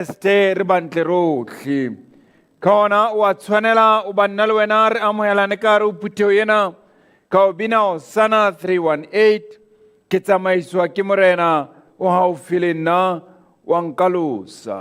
Ste re bantle rotlhe ka ona wa tshwanela o banna le wena re amohelane ka re o phutheo yena ka o bina Hosanna 318 ke tsamaiswa ke morena o haufi le nna wa nkalosa.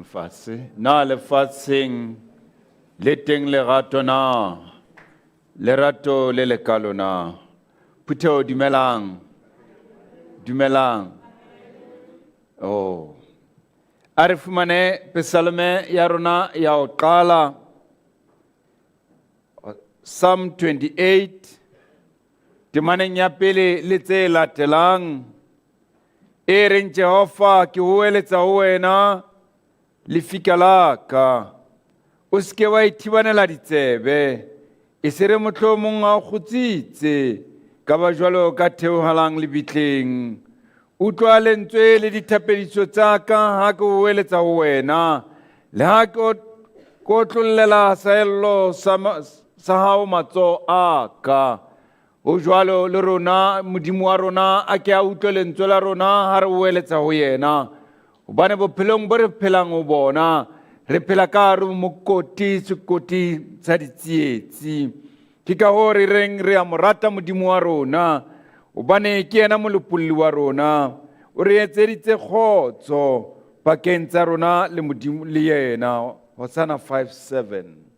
Fatshe na lefatsheng le teng lerato na lerato le lekalo na phutheo dumelang oh a re fumane psalme ya rona ya ho qala Psalm 28 temaneng ya pele le tse latelang e reng Jehova ke ho eletsa ho wena lefika la ka o ske wa ithibanela ditsebe e se re mohlomong a kgutsitse ka ba jwalo ka theohalang lebitleng utlwa lentswe le dithapediso tsa ka ha ke o eletsa ho wena le ha ko tlollela saello sa hao matso a ka o jwalo le rona modimo wa rona a ke a utlwe lentswe la rona ha re o eletsa ho yena hobane bophelong bo re phelang ho bona re phela ka hare ho mokoti sekoti sa ditsietsi ke ka hoo re reng re a mo rata modimo wa rona hobane ke yena molopolli wa rona o re etseditse kgotso pakeng tsa rona le modimo le yena. Hosanna 5:7.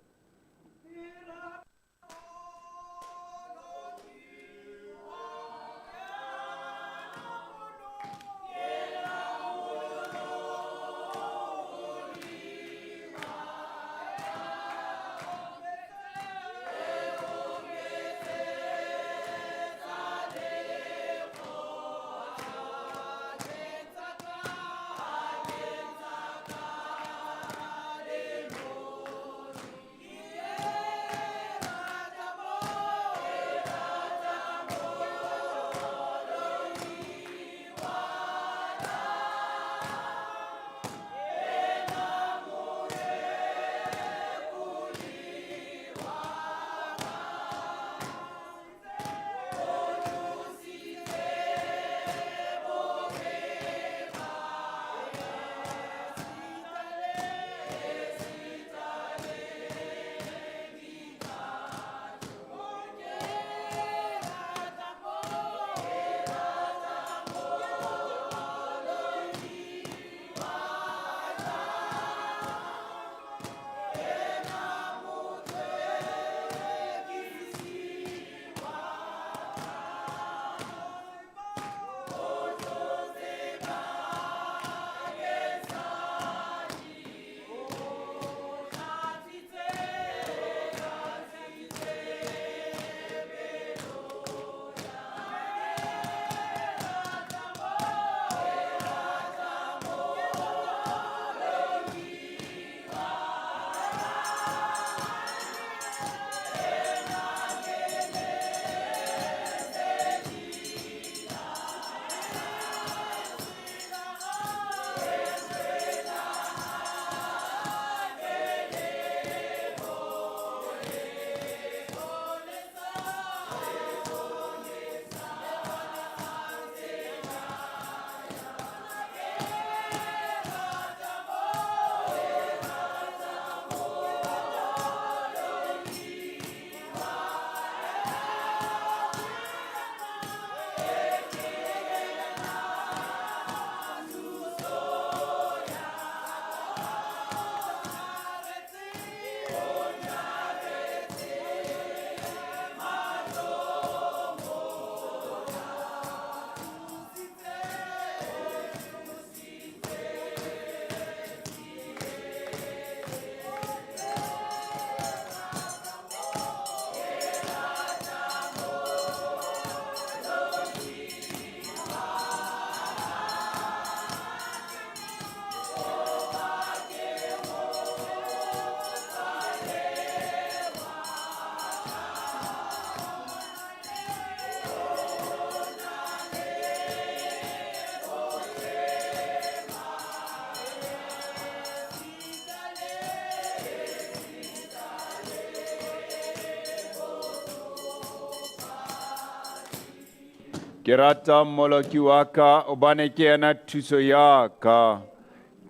Ke rata mmoloki wa ka hobane ke yena thuso ya ka.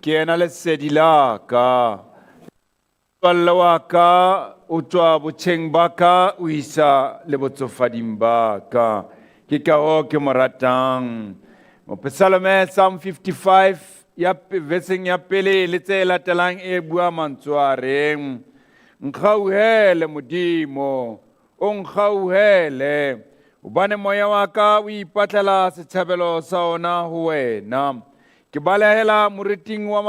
Ke yena lesedi la ka. Motswalle wa ka o tswa botjheng ba ka o isa le botsofading ba ka. Ke ka hoo ke mo ratang. Psalm Psalm 55 versing ya pele le tse latelang e bua mantswe a reng, nkgauhele Modimo, o nkgauhele, hobane moya wa ka o ipatlela setjhabelo sa ona ho wena. Ke balehela moriting wa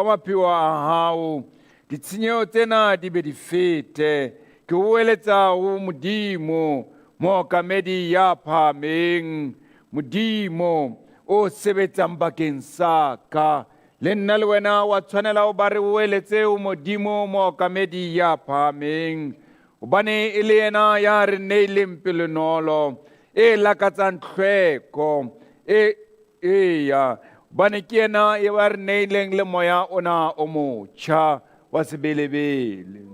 mapheo a hao, ditshenyehelo tsena di be di fete. Ke o eletsa ho Modimo, mookamedi ya phahameng, Modimo o sebetsang bakeng sa ka. Le nna le wena wa tshwanela ho ba re o eletse ho Modimo mookamedi ya phahameng, hobane e le yena ya re neileng pelenolo e lakatsang tlhweko hobane ke yena ya re neileng le moya ona o motjha wa sebelebele.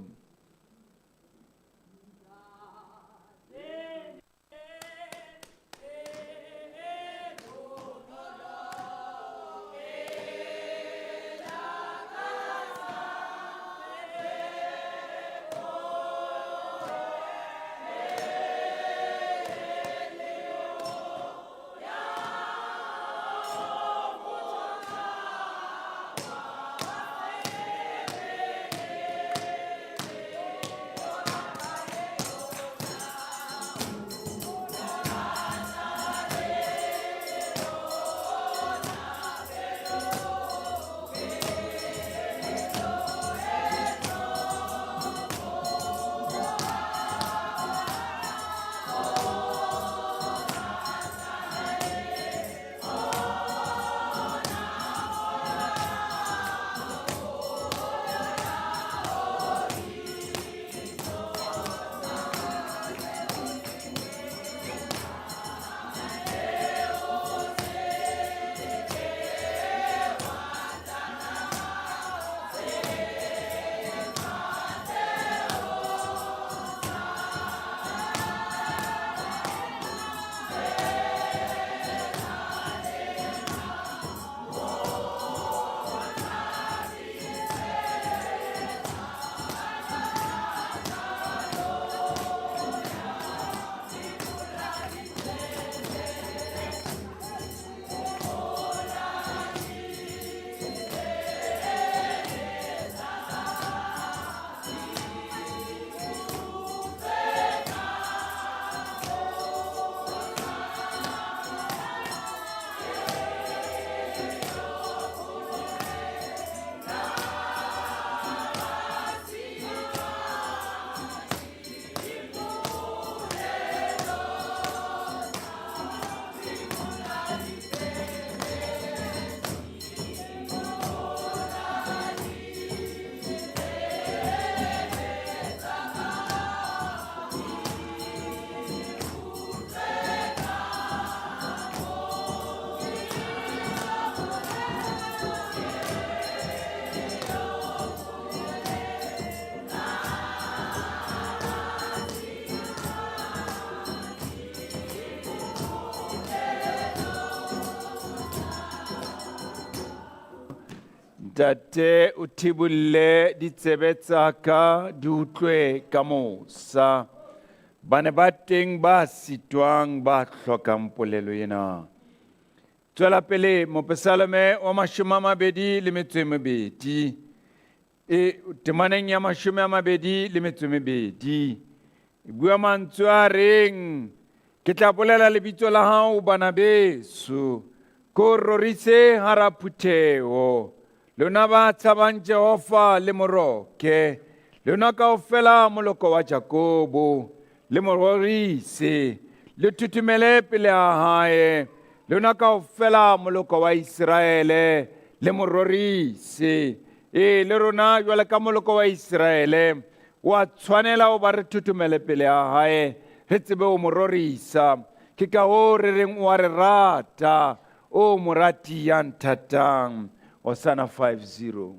Ntate o thibolle ditsebe tsa ka di utlwe ka mosa. Bane ba teng ba sitwang ba hlokang polelo ena. Tswela pele Mopsalme wa 22 temaneng ya 22 e bua mantswe a reng, ke tla bolela lebitso la hao bana beso, ko rorise hara phutheho. Lona ba tshabang Jehova le moroke, lona kaofela moloko wa Jakobo, le mororise, le thuthumele pele a hae, lona kaofela moloko wa Israele, le mororise. Le rona jwale ka moloko wa Israele, wa tshwanela ho ba re thuthumele pele a hae, re tsebe ho mororisa. Ke ka hoo re reng wa re rata, o morati ya nthatang. Hosanna 5:0.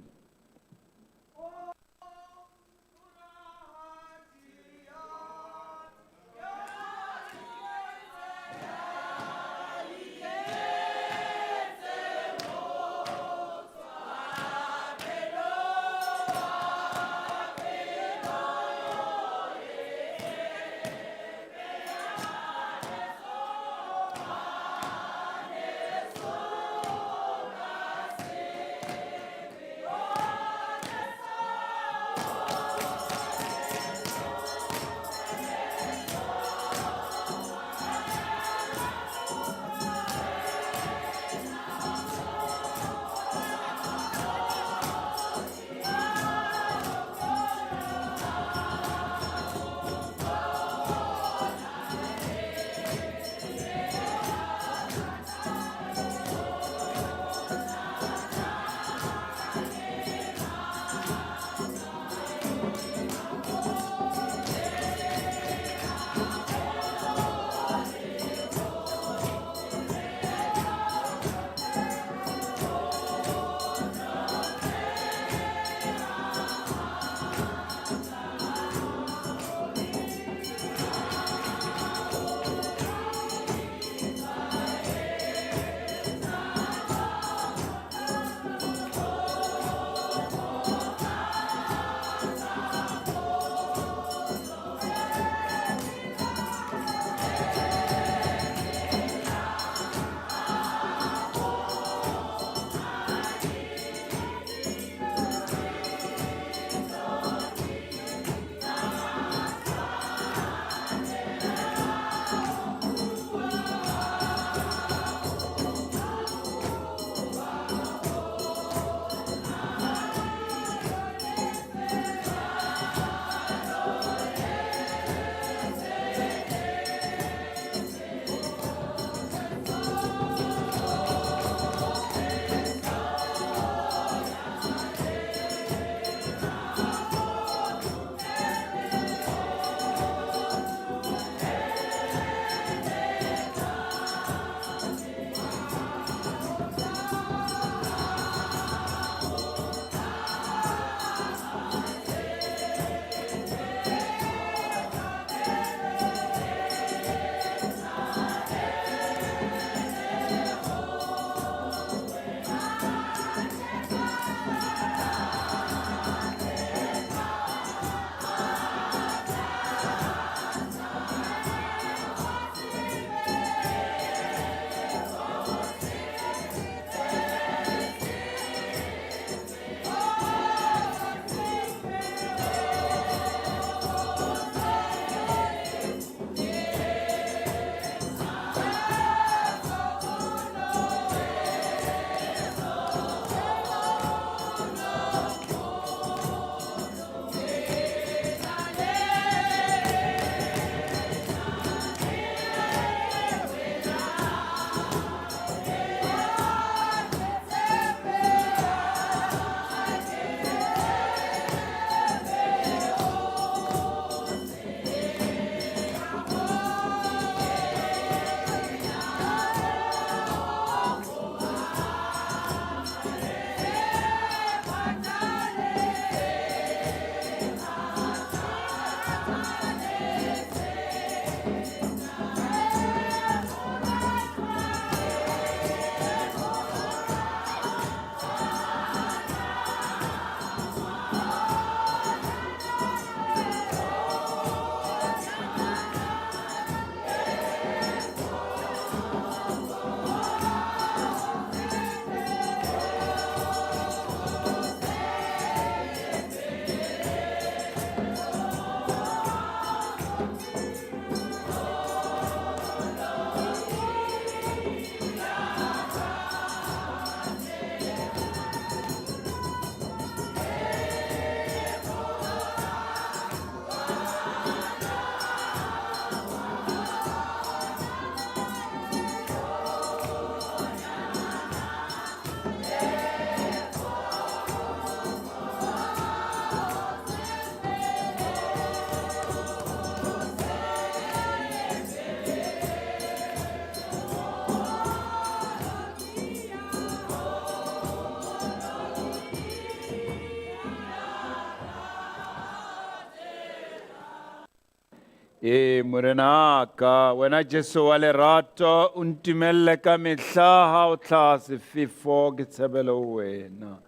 Morena ka wena Jesu wa lerato o ntumelle ka mehla ha o tla sefefo ke tshebele wena.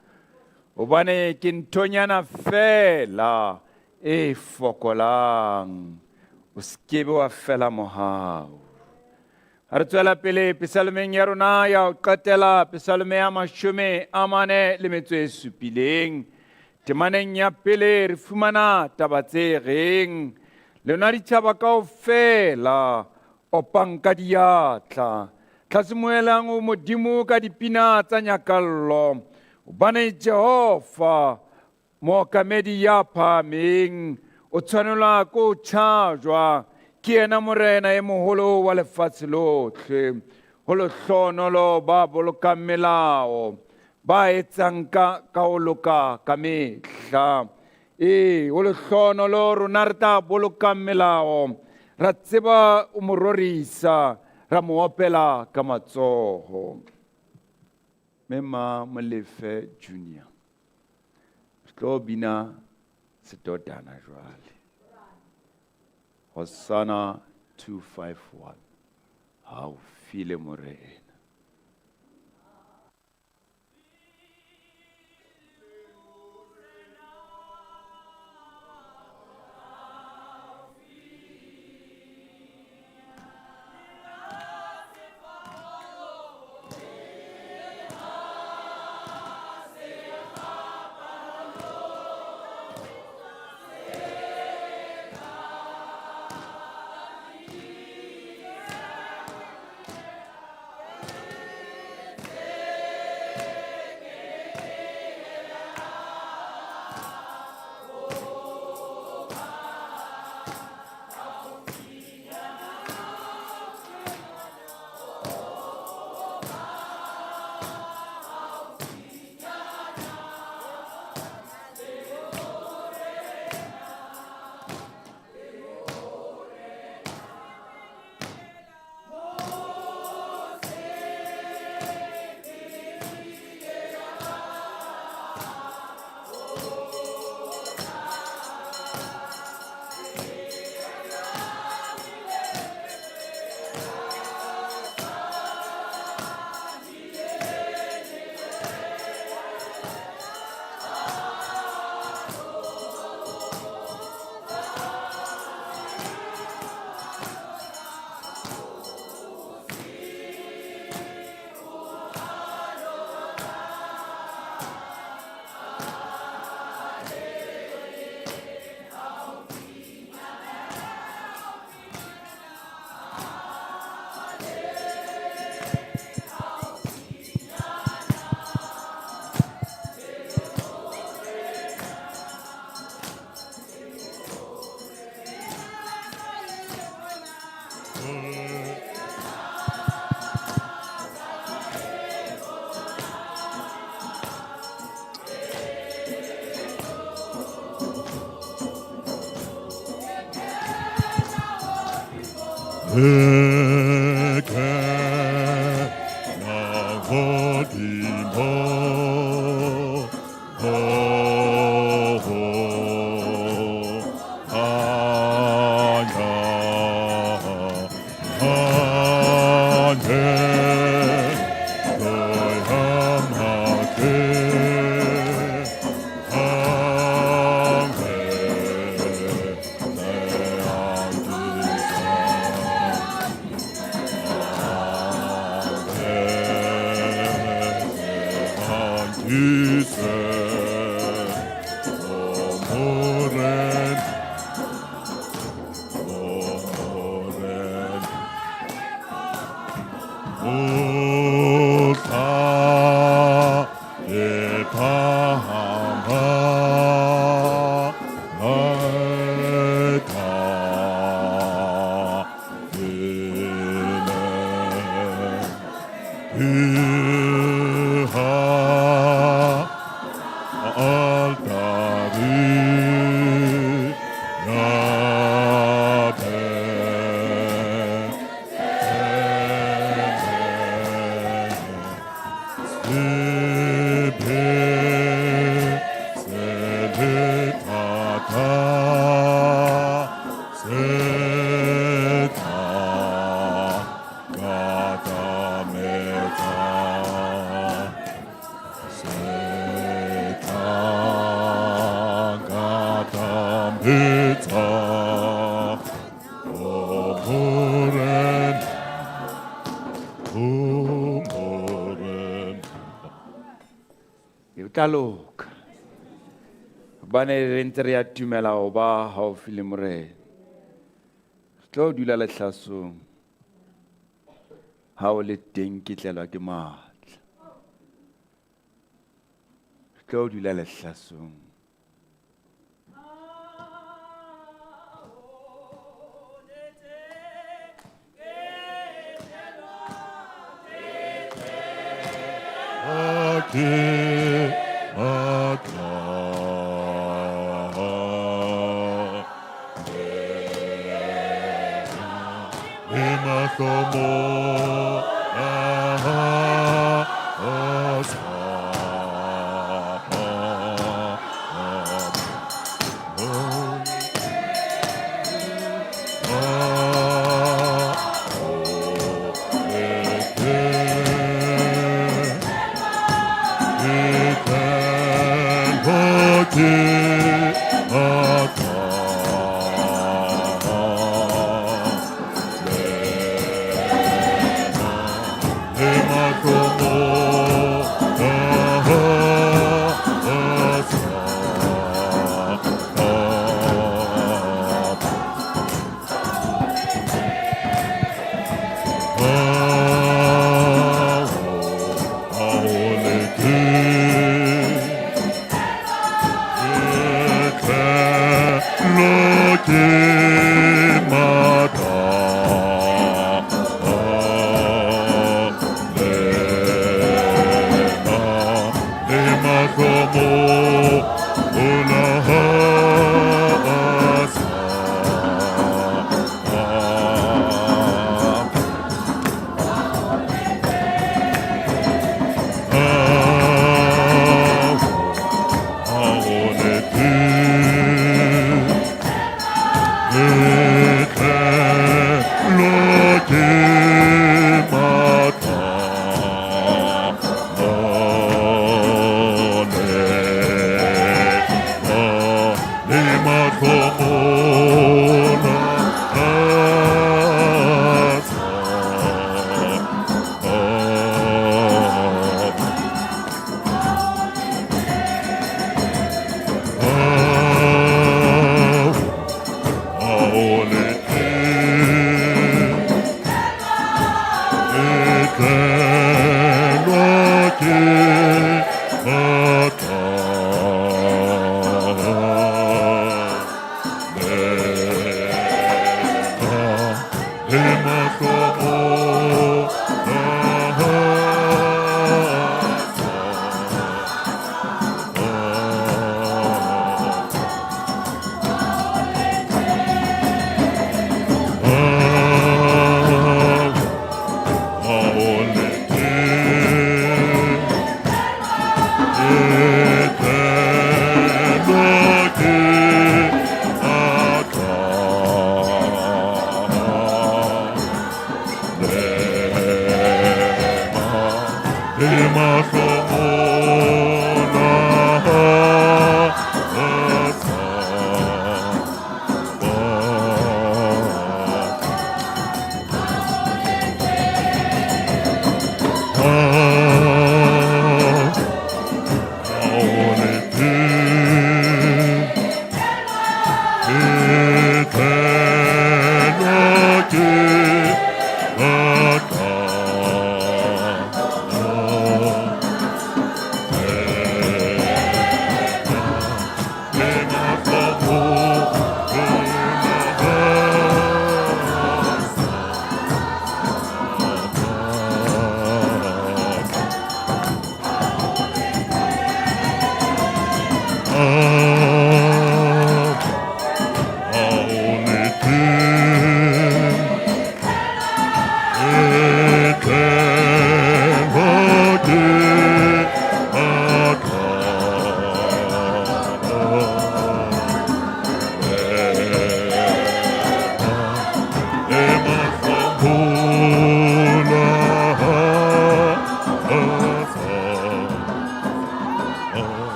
Hobane ke nthonyana fela e fokolang, o skebe wa fela mohau. Ha re tswela pele Psalmeng ya rona ya ho qetela, Psalme ya 47, temaneng ya pele re fumana taba tse reng lona ditjhaba kaofela opang ka diatla, tlhasimuelang o Modimo ka dipina tsa nyakallo, hobane Jehova mookamedi ya phahameng o tshwanelwa ke ho tjhajwa, ke yena morena e moholo wa lefatshe lohle. Ho lehlohonolo ba bolokang melao, ba etsang ka ho loka ka mehla. Ho lehlohonolo rona re tla bolokang melao, ra tseba o mo rorisa, ra mo opela ka matsoho. Mema Molefe Junior, re tlo bina setotana jwale. Hosanna 251. How file morena. Say Talok bane re ntse re ya tumela ho ba haufi le morena tlo dula lehlasong ha o le teng ke tlelwa ke matla tlo dula lehlasong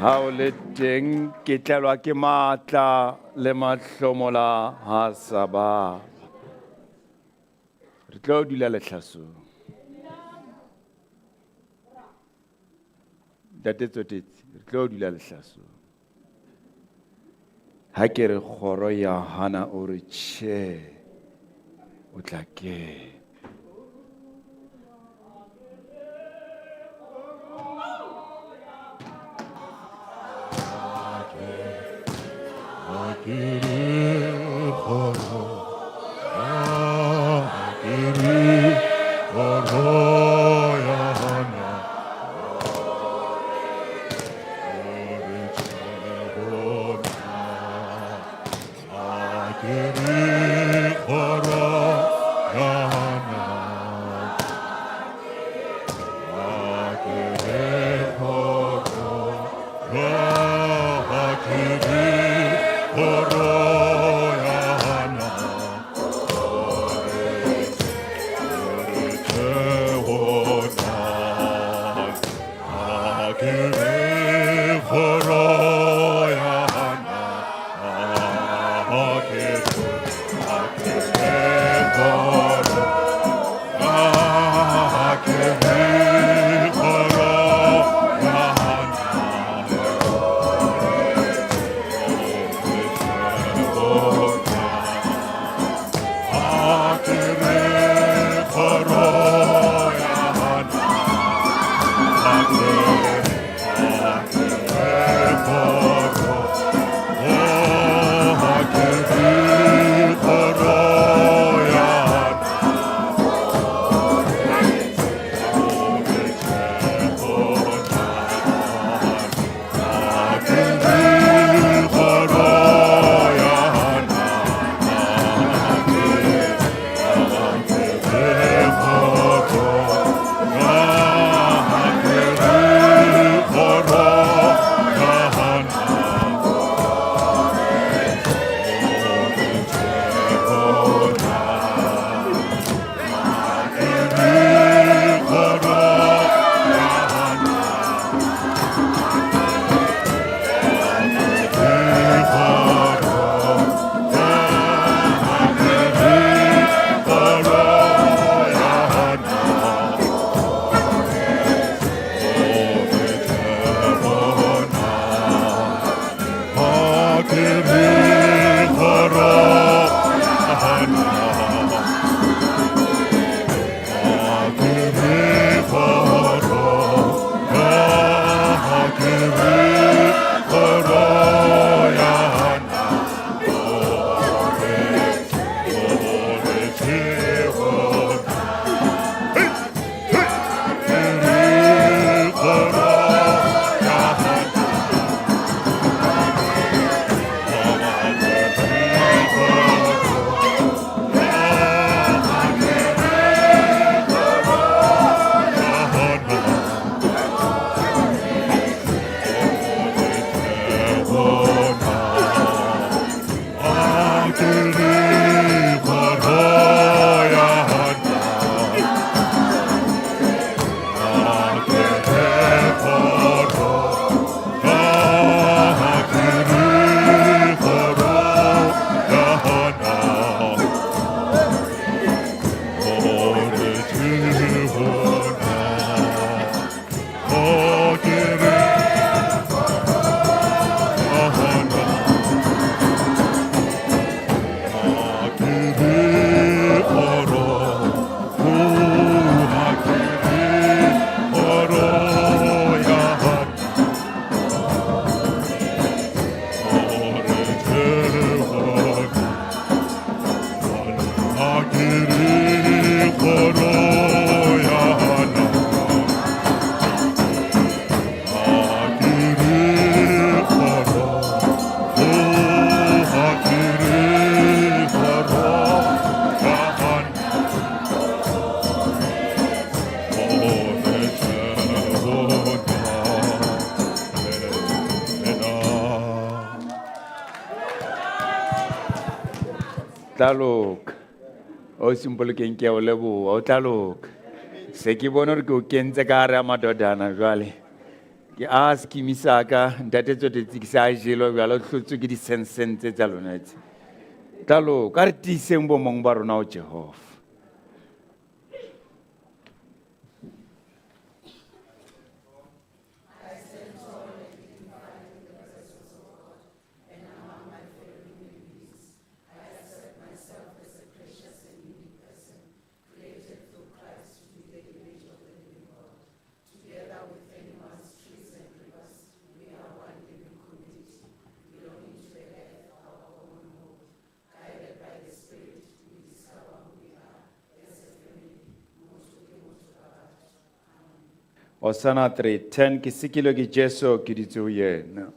ha o le teng ke tlelwa ke matla le mahlomola ha saba. Re tlo dula lehlasong. Ntate Tsotetse, re tlo dula lehlasong. Ha ke re kgoro ya hana o re tjhe, o tla ke. Tlalok, o simpolokeng ke o leboha, o tlalok. Se ke bona hore ke o kentse ka hare a madodana jwale. Ke a skimisa ka ntate tsote tse ke sa jelo bjalo hlotse ke di-sentse tsa lona tse. Tlalo ka re tiiseng bomong ba rona o Jehova. Hosanna 3:10 ke sikilo ke Jesu ke ditso yena.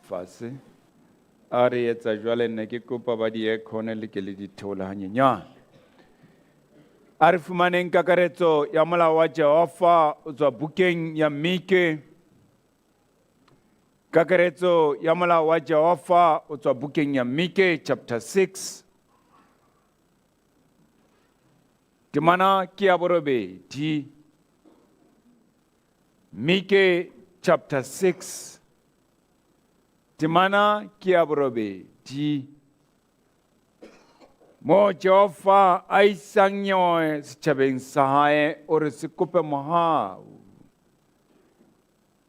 Fase a re etsa jwale nne ke kopa ba di-aircon le ke le di theola hanyenyana. A re fumaneng kakaretso ya molao wa Jehova o tswa bukeng ya Mike. Kakaretso ya molao wa Jehova o tswa bukeng ya Mike chapter 6. Temana ke ya borobedi. Mike chapter 6. Temana ke ya borobedi. Mo Jehova a isang nyoe setjhabeng sa hae o re se kope mohau.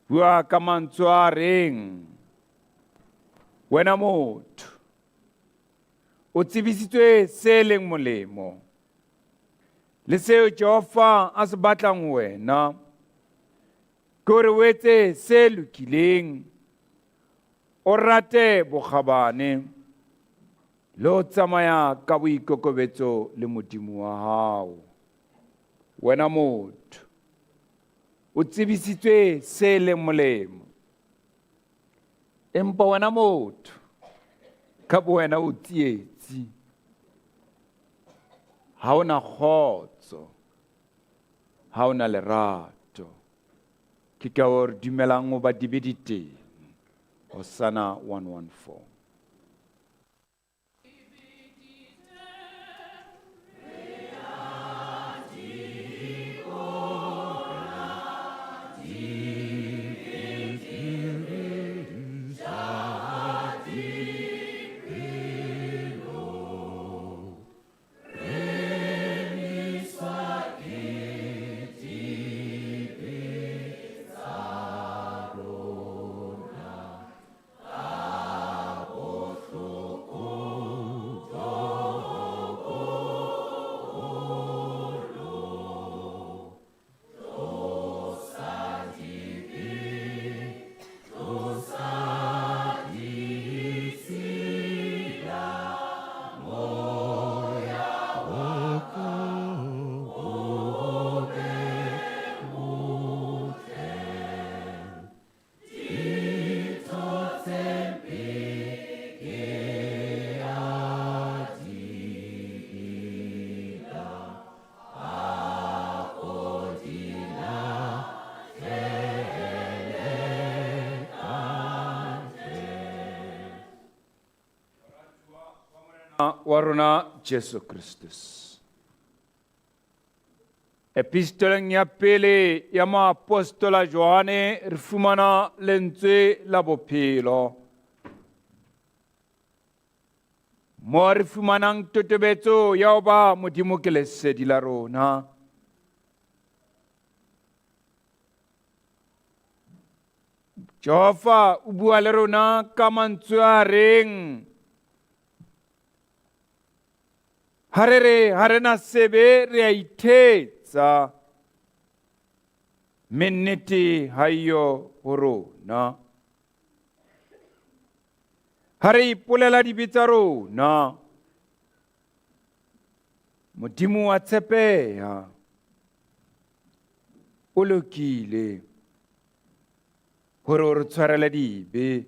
Bua ka mantswe a reng, wena motho, o tsebisitswe se leng molemo le seo Jehova a se batlang wena ke hore o etse se lokileng, o rate bokgabane le ho tsamaya ka boikokobetso le Modimo wa hao. Wena motho o tsebisitswe se leng molemo, empa wena motho ka bo wena o tsietsi, ha ona kgotso, ha ona lerato. Ke ka hore dumelang ho ba di be di teng. Hosanna 114. Wa rona Jesu Christus. Epistoleng ya pele ya maapostola Johane re fumana lentswe la bophelo, mo re fumanang totobetso ya ho ba Modimo ke lesedi la rona. Jehova o bua le rona ka mantswe a reng ha re na sebe re a ithetsa, nnete ha eyo ho rona. Ha re ipolela dibe tsa rona, Modimo wa tshepeha, o lokile hore o re tshwarele dibe,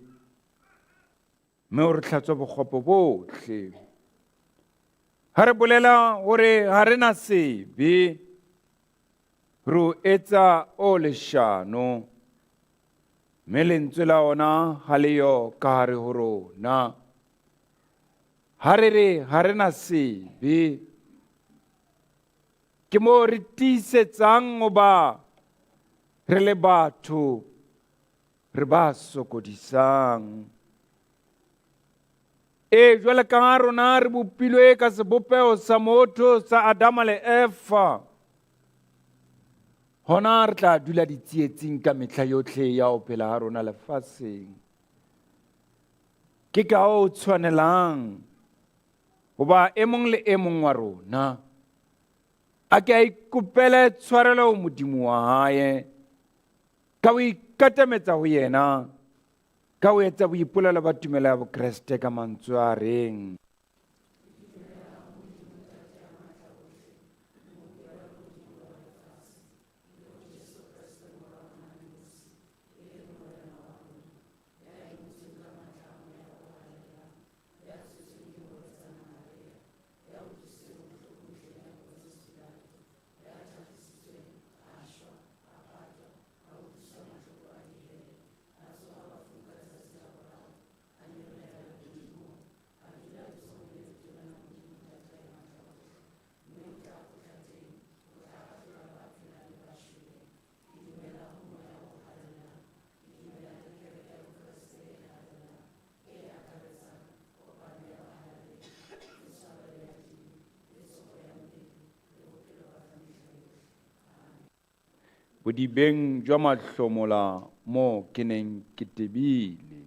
mme o re hlatswa bokgopo bohle. Ha re bolela hore ha re na sebe, re o etsa o leshano, mme lentswe la ona ha leyo ka hare ho rona. Ha re re ha re na sebe, ke mo re tiisetsang ho ba re le batho re ba sokodisang. Jwale ka ha rona re bopilwe ka sebopeo sa motho sa Adama le Eva, hona re tla dula ditsietsing ka mehla yohle ya ho phela ha rona lefatsheng. Ke ka o tshwanelang hoba e mong le e mong wa rona a ke a ikopele tshwarelo ho Modimo wa hae, ka ho ikatametsa ho yena, ka ho etsa boipolelo ba tumelo ya bokreste ka mantswe a reng bodibeng jwa mahlomola mo ke neng ke tebile.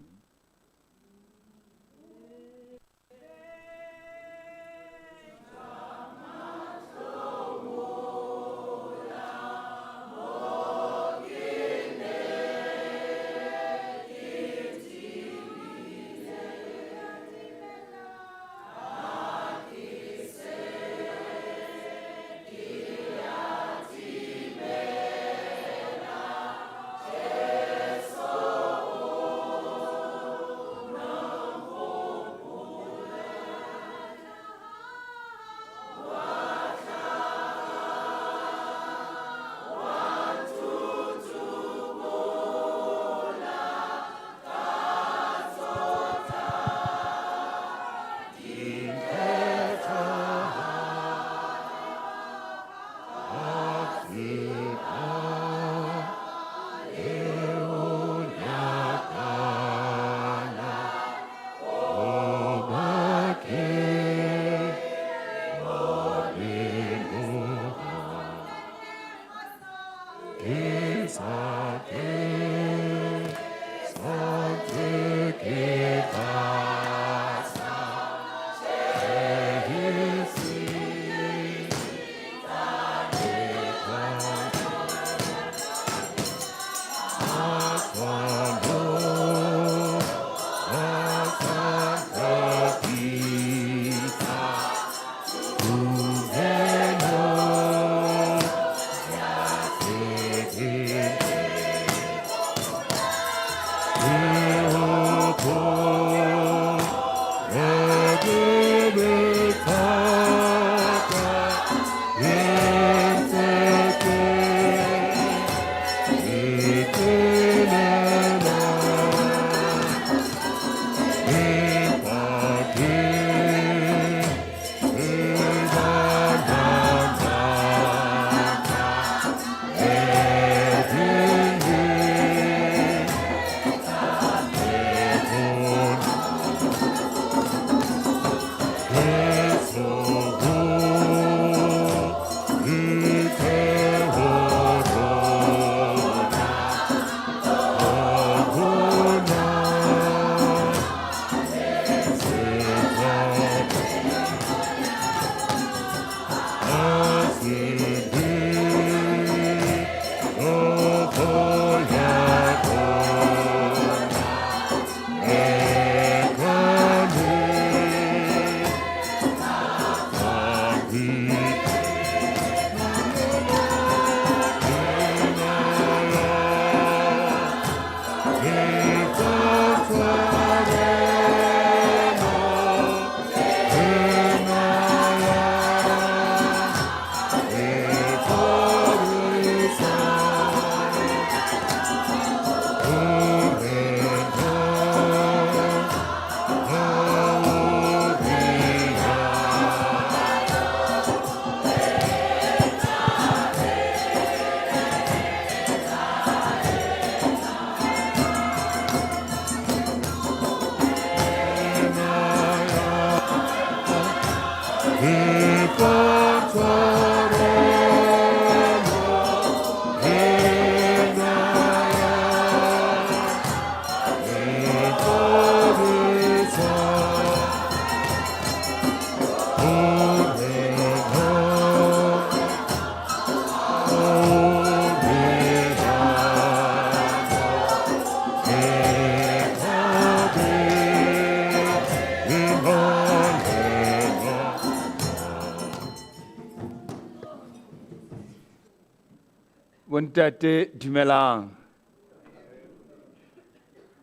Bontate dumelang.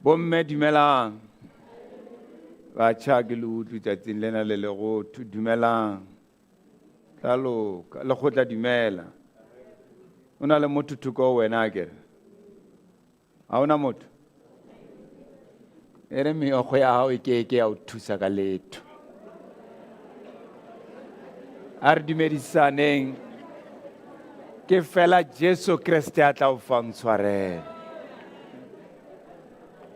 Bomme dumelang. Batjha ke le utlwi tsatsing lena le legotho dumelang. Tlalo le khotla dumela. Una le motho thuko wena akere. Ha ona motho. Ere meokgo ya hao e ke ya o thusa ka letho. A re dumedisaneng ke fela Jesu Kriste a tla o fang tshwarelo.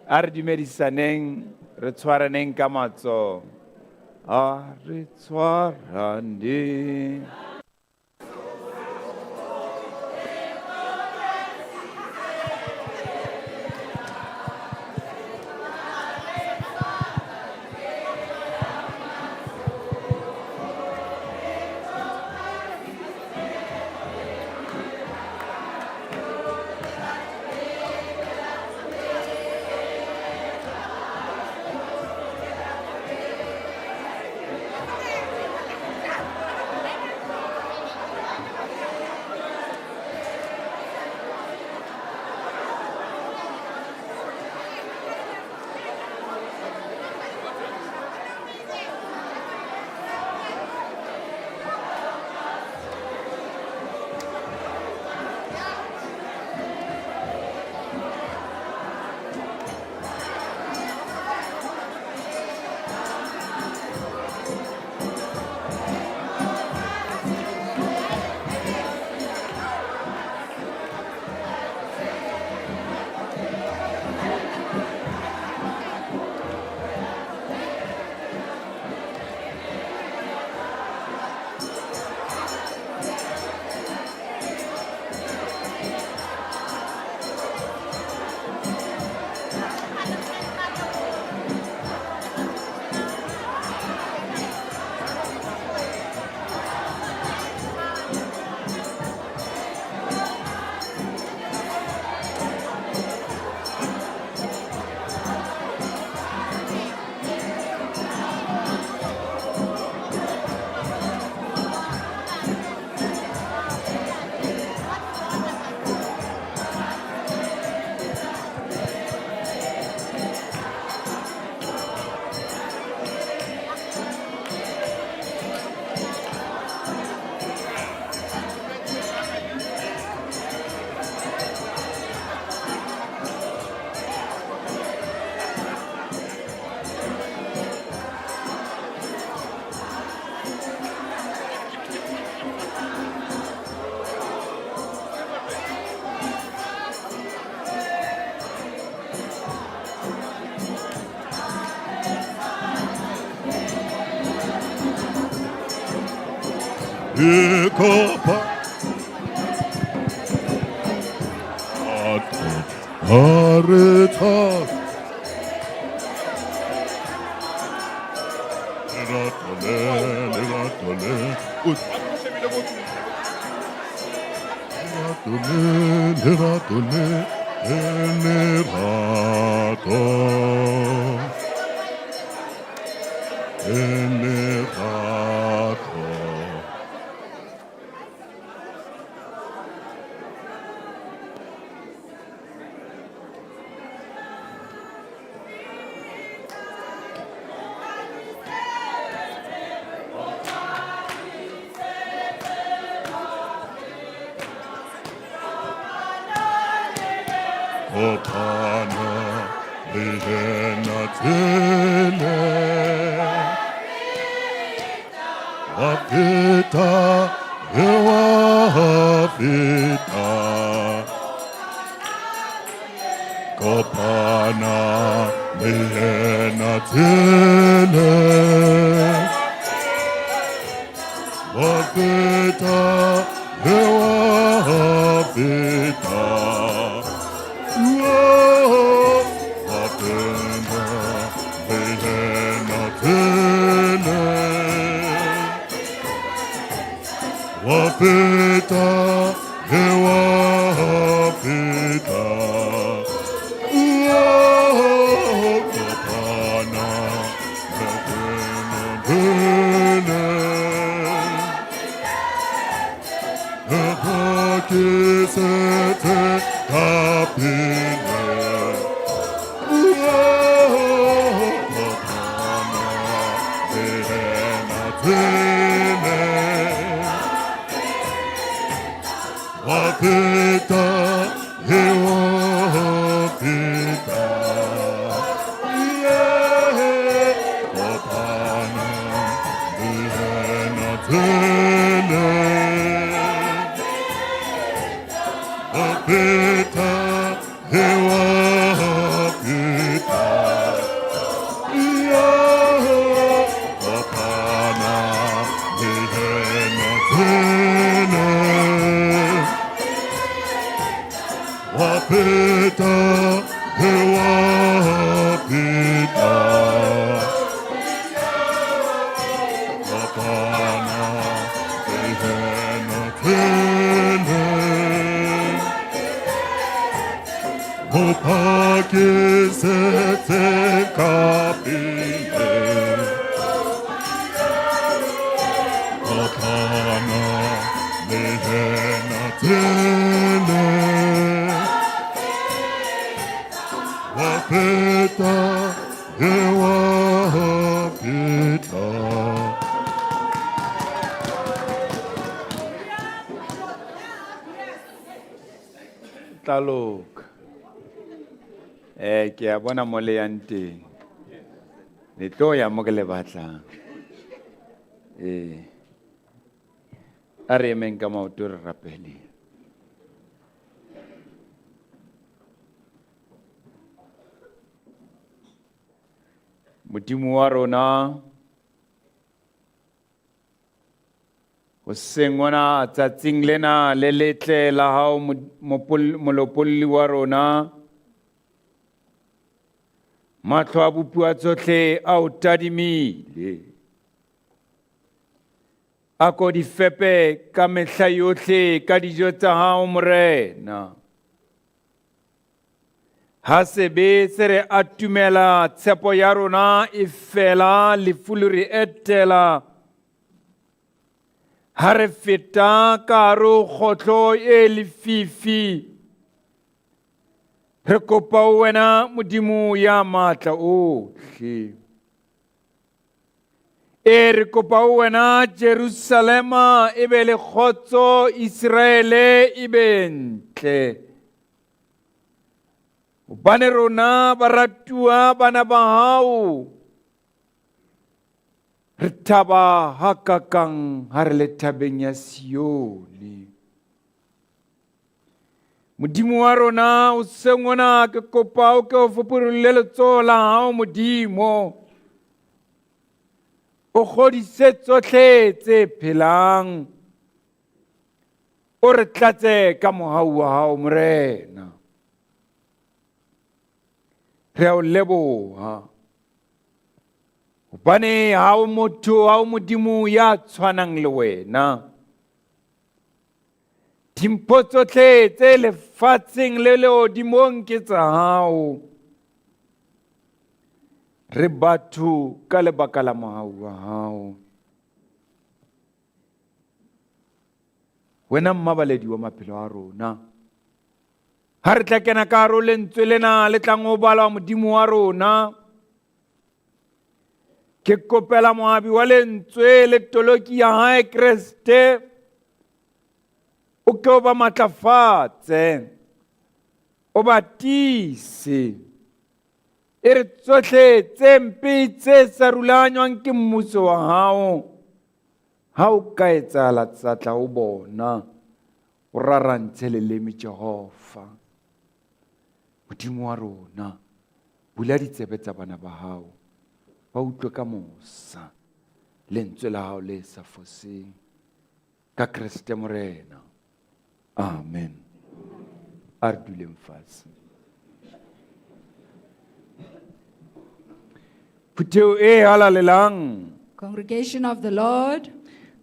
A re dumedisaneng re tshwaraneng ka matsoho. A re tshwaraneng. Sesotho Taluk. Ke a bona mo le yang teng. Le tlo ya mo ke le batlang. A re emeng ka maoto re rapele. Modimo wa rona hoseng mona tsatsing lena le letle la hao molopolli wa rona matlho a bopua tsohle a o tadimile a ko di fepe ka mehla yohle ka dijo tsa hao morena ha sebe se re atumela tshepo ya rona e fela lefu le re etela ha re feta ka hare ho kgotlo e lefifi re kopa wena Modimo ya matla ohle re kopa wena Jerusalema e be le kgotso Israele e be ntle hobane rona baratuwa bana ba hao re thaba hakakang ha re le thabeng ya Sione. Modimo wa rona o sengona ke kopa o ke o foporolle letsoho la hao Modimo o kgodise tsohle tse phelang o re tlatse ka mohau wa hao morena re a o leboha hobane ha o motho ha o Modimo ya tshwanang le wena dimpho tsohle tse lefatsheng le lehodimong ke tsa hao re batho ka lebaka la mohau wa hao wena mmabaledi wa maphelo a rona ha re tla kena ka hare ho lentswe lena le tlang ho balwa Modimo wa rona ke kopela moabi wa lentswe le toloki ya hae Kreste o ke o ba matlafatse o ba tiise e re tsohle tse mpe tse sa rulanywang ke mmuso wa hao ha o ka etsahala tsa tla o bona o rarantshe leleme Jehova Modimo wa rona bula ditsebe tsa bana ba hao ba utlwe ka mosa lentswe la hao le sa foseng ka Kriste morena amen a re duleng fatshe phuteo e halalelang Congregation of the Lord,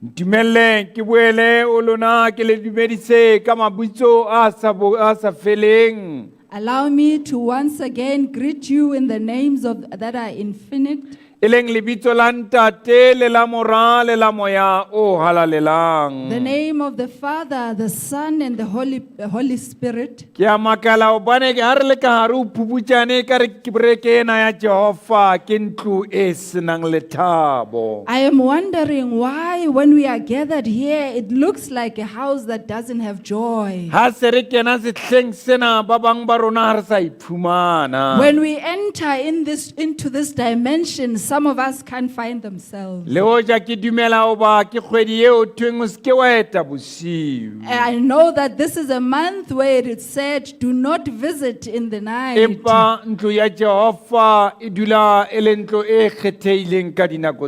ntumelleng ke boele o lona ke le dumedise ka mabitso a sa feleng allow me to once again greet you in the names of that are infinite, e leng lebitso la ntate le la mora le la moya o halalelang the name of the Father, the Son, and the Holy Spirit. ke a makala hobane ha re le ka hare ho phuputjane ka re kebereke ena ya Jehova ke ntlo e senang lethabo I am wondering why when we are gathered here, it looks like a house that doesn't have joy. ha se re kena sehleng sena ba bang ba rona ha re sa iphumana When we enter into this dimension, some of us can't find themselves. le hoja ke dumela hoba ke kgwedi eo thweng o seke wa eta bosiu I know that this is a month where it said, do not visit in the night. empa ntlo ya Jehova e dula e le ntlo e kgethehileng ka dinako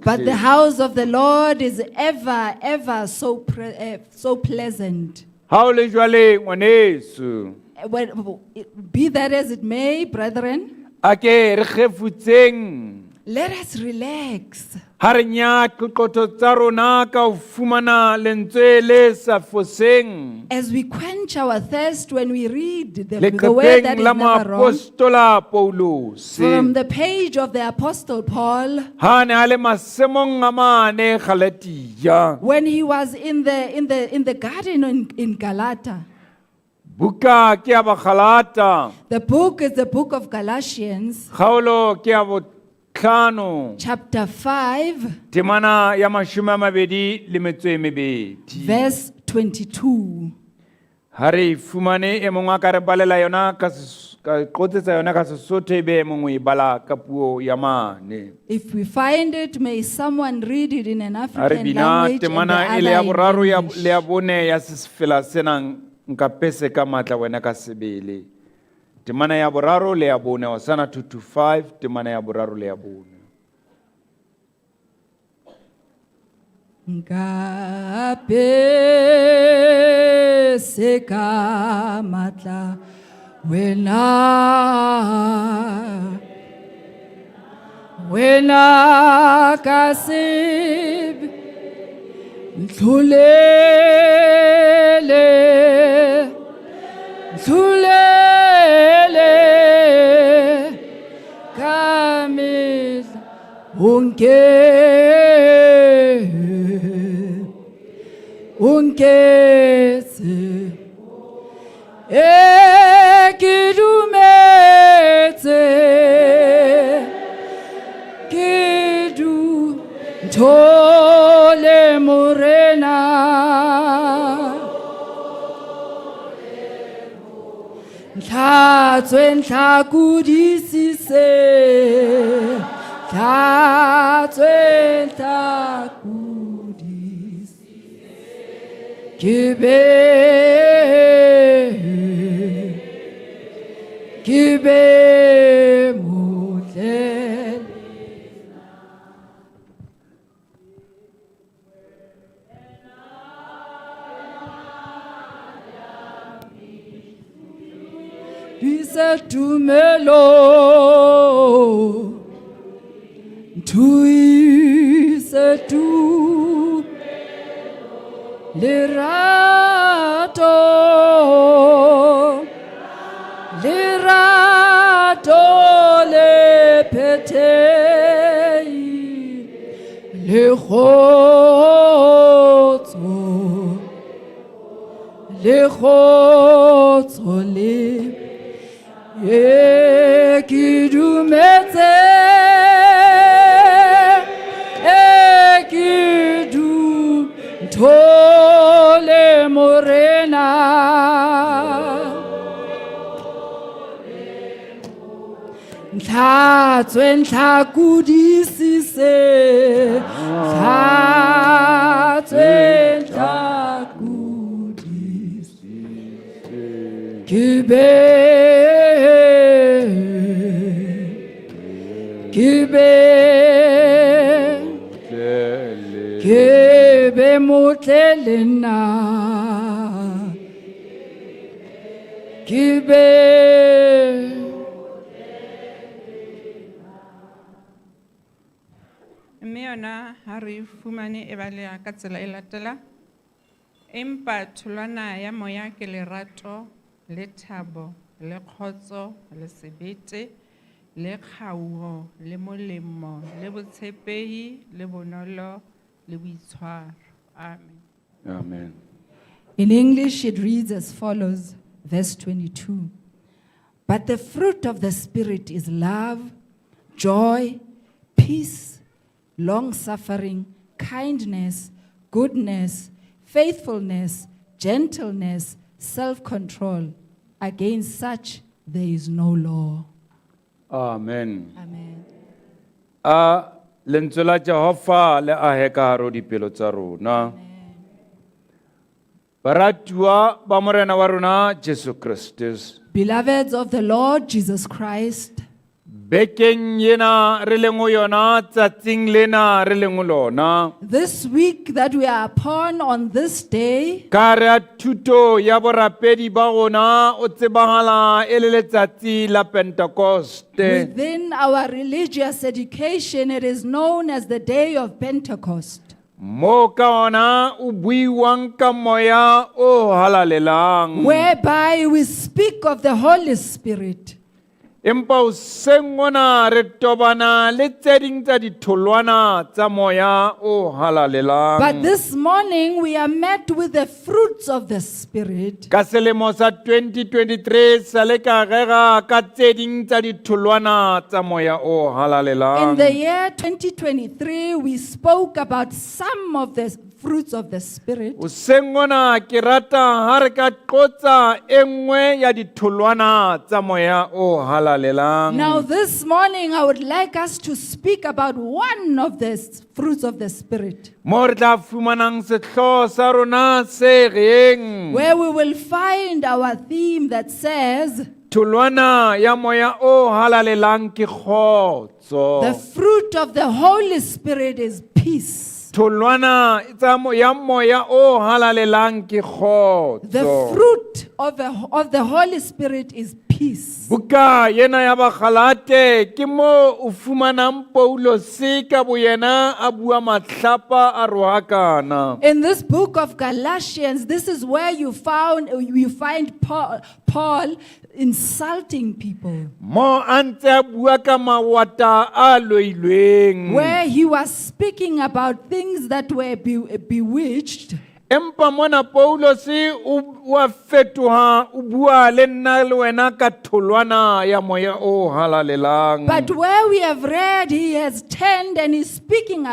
But the tsohle house of the Lord is ever so pleasant. ha o le jwale ngwaneso Be that as it may, brethren, a ke re kgefutseng let us relax. ha re nya qoqotho tsa rona ka ho fumana lentswe le sa foseng As we quench our thirst when we read the word that leqepheng is la never wrong, moapostola Paulus from the page of the Apostle Paul, ha ne a le masemong a mane Galatia when he was in the garden in Galata. buka ke ya Bagalata The book is the book of Galatians, kgaolo ke ya botlhano chapter 5, temana ya 22 verse 22. ha re fumane e mongwe a ka re balela yona ka qotsetsa yona ka Sesotho e be e mongwe e bala ka puo ya mane If we find it, may someone read it in an ha re African bina language and the temana e le ya other boraro in le English. ya bone ya sefela senang nka pese ka matla wena ka sebele temana ya boraro le ya bone Hosanna 2:5 temana ya boraro le ya bone Ngabe seka matla wena kasib mthulele kamil unkese ekidumetse kidu ntole morena nhlatswe nhlakudisise nhlatswe nhlakudisise kibe mudele Dise tumelo tuise tu lirato le petei le khotso le ekidumetse ntole morena nhlatswe nhlakudisise nhlatswe nhlakudisise kibe mutlelena kibe mme yona ha re fumane e baleha ka tsela e latela empa tholwana ya moya ke lerato le thabo le kgotso le sebete le kgauho le molemo le botshepehi le bonolo le boitshwaro amen amen In English, it reads as follows, verse 22. But the fruit of the Spirit is love, joy, peace, long-suffering, kindness, goodness, faithfulness, gentleness, self-control. Against such, there is no law. amen Amen. lentswe la Jehova le ahe ka haro dipelo tsa rona baratuwa ba morena wa rona Jesu Christus Beloveds of the Lord Jesus Christ, bekeng yena re leng ho yona tsatsing lena re leng ho lona This week that we are upon on this day, ka re a thuto ya borapedi ba rona o tsebahala e le letsatsi la Pentecost. within our religious education, it is known as the day of Pentecost, Mo ka ona o buiwang ka moya o halalelang. whereby we speak of the Holy Spirit. Empa o sengona re tobana le tse ding tsa ditholwana tsa moya o halalelang. But this morning we are met with the fruits of the Spirit. Ka selemo sa 2023 sa le ka rera ka tse ding tsa ditholwana tsa moya o halalelang. In the year 2023, we spoke about some of the fruits of the Spirit. O sengona ke rata ha re ka qotsa e nngwe ya ditholwana tsa moya o halalelang. Now, this morning, I would like us to speak about one of the fruits of the Spirit, Mo re tla fumanang sehloho sa rona se reng where we will find our theme that says, tholwana ya moya o halalelang ke the kgotso. fruit of the Holy Spirit is peace. Tholwana ya moya o halalelang ke The kgotso. fruit of the Holy Spirit is peace. Buka yena ya Bakgalate ke mo o fumanang Paulos ka boyena a bua mahlapa a rohakana. In this book of Galatians, this is where you find Paul insulting people, Mo a ntse a bua ka mawata a loilweng. where he was speaking about things that were bewitched. Empa mona Paulos o a fetoha o bua le nna le wena ka tholwana ya moya o halalelang. But where we have read, he has turned and is speaking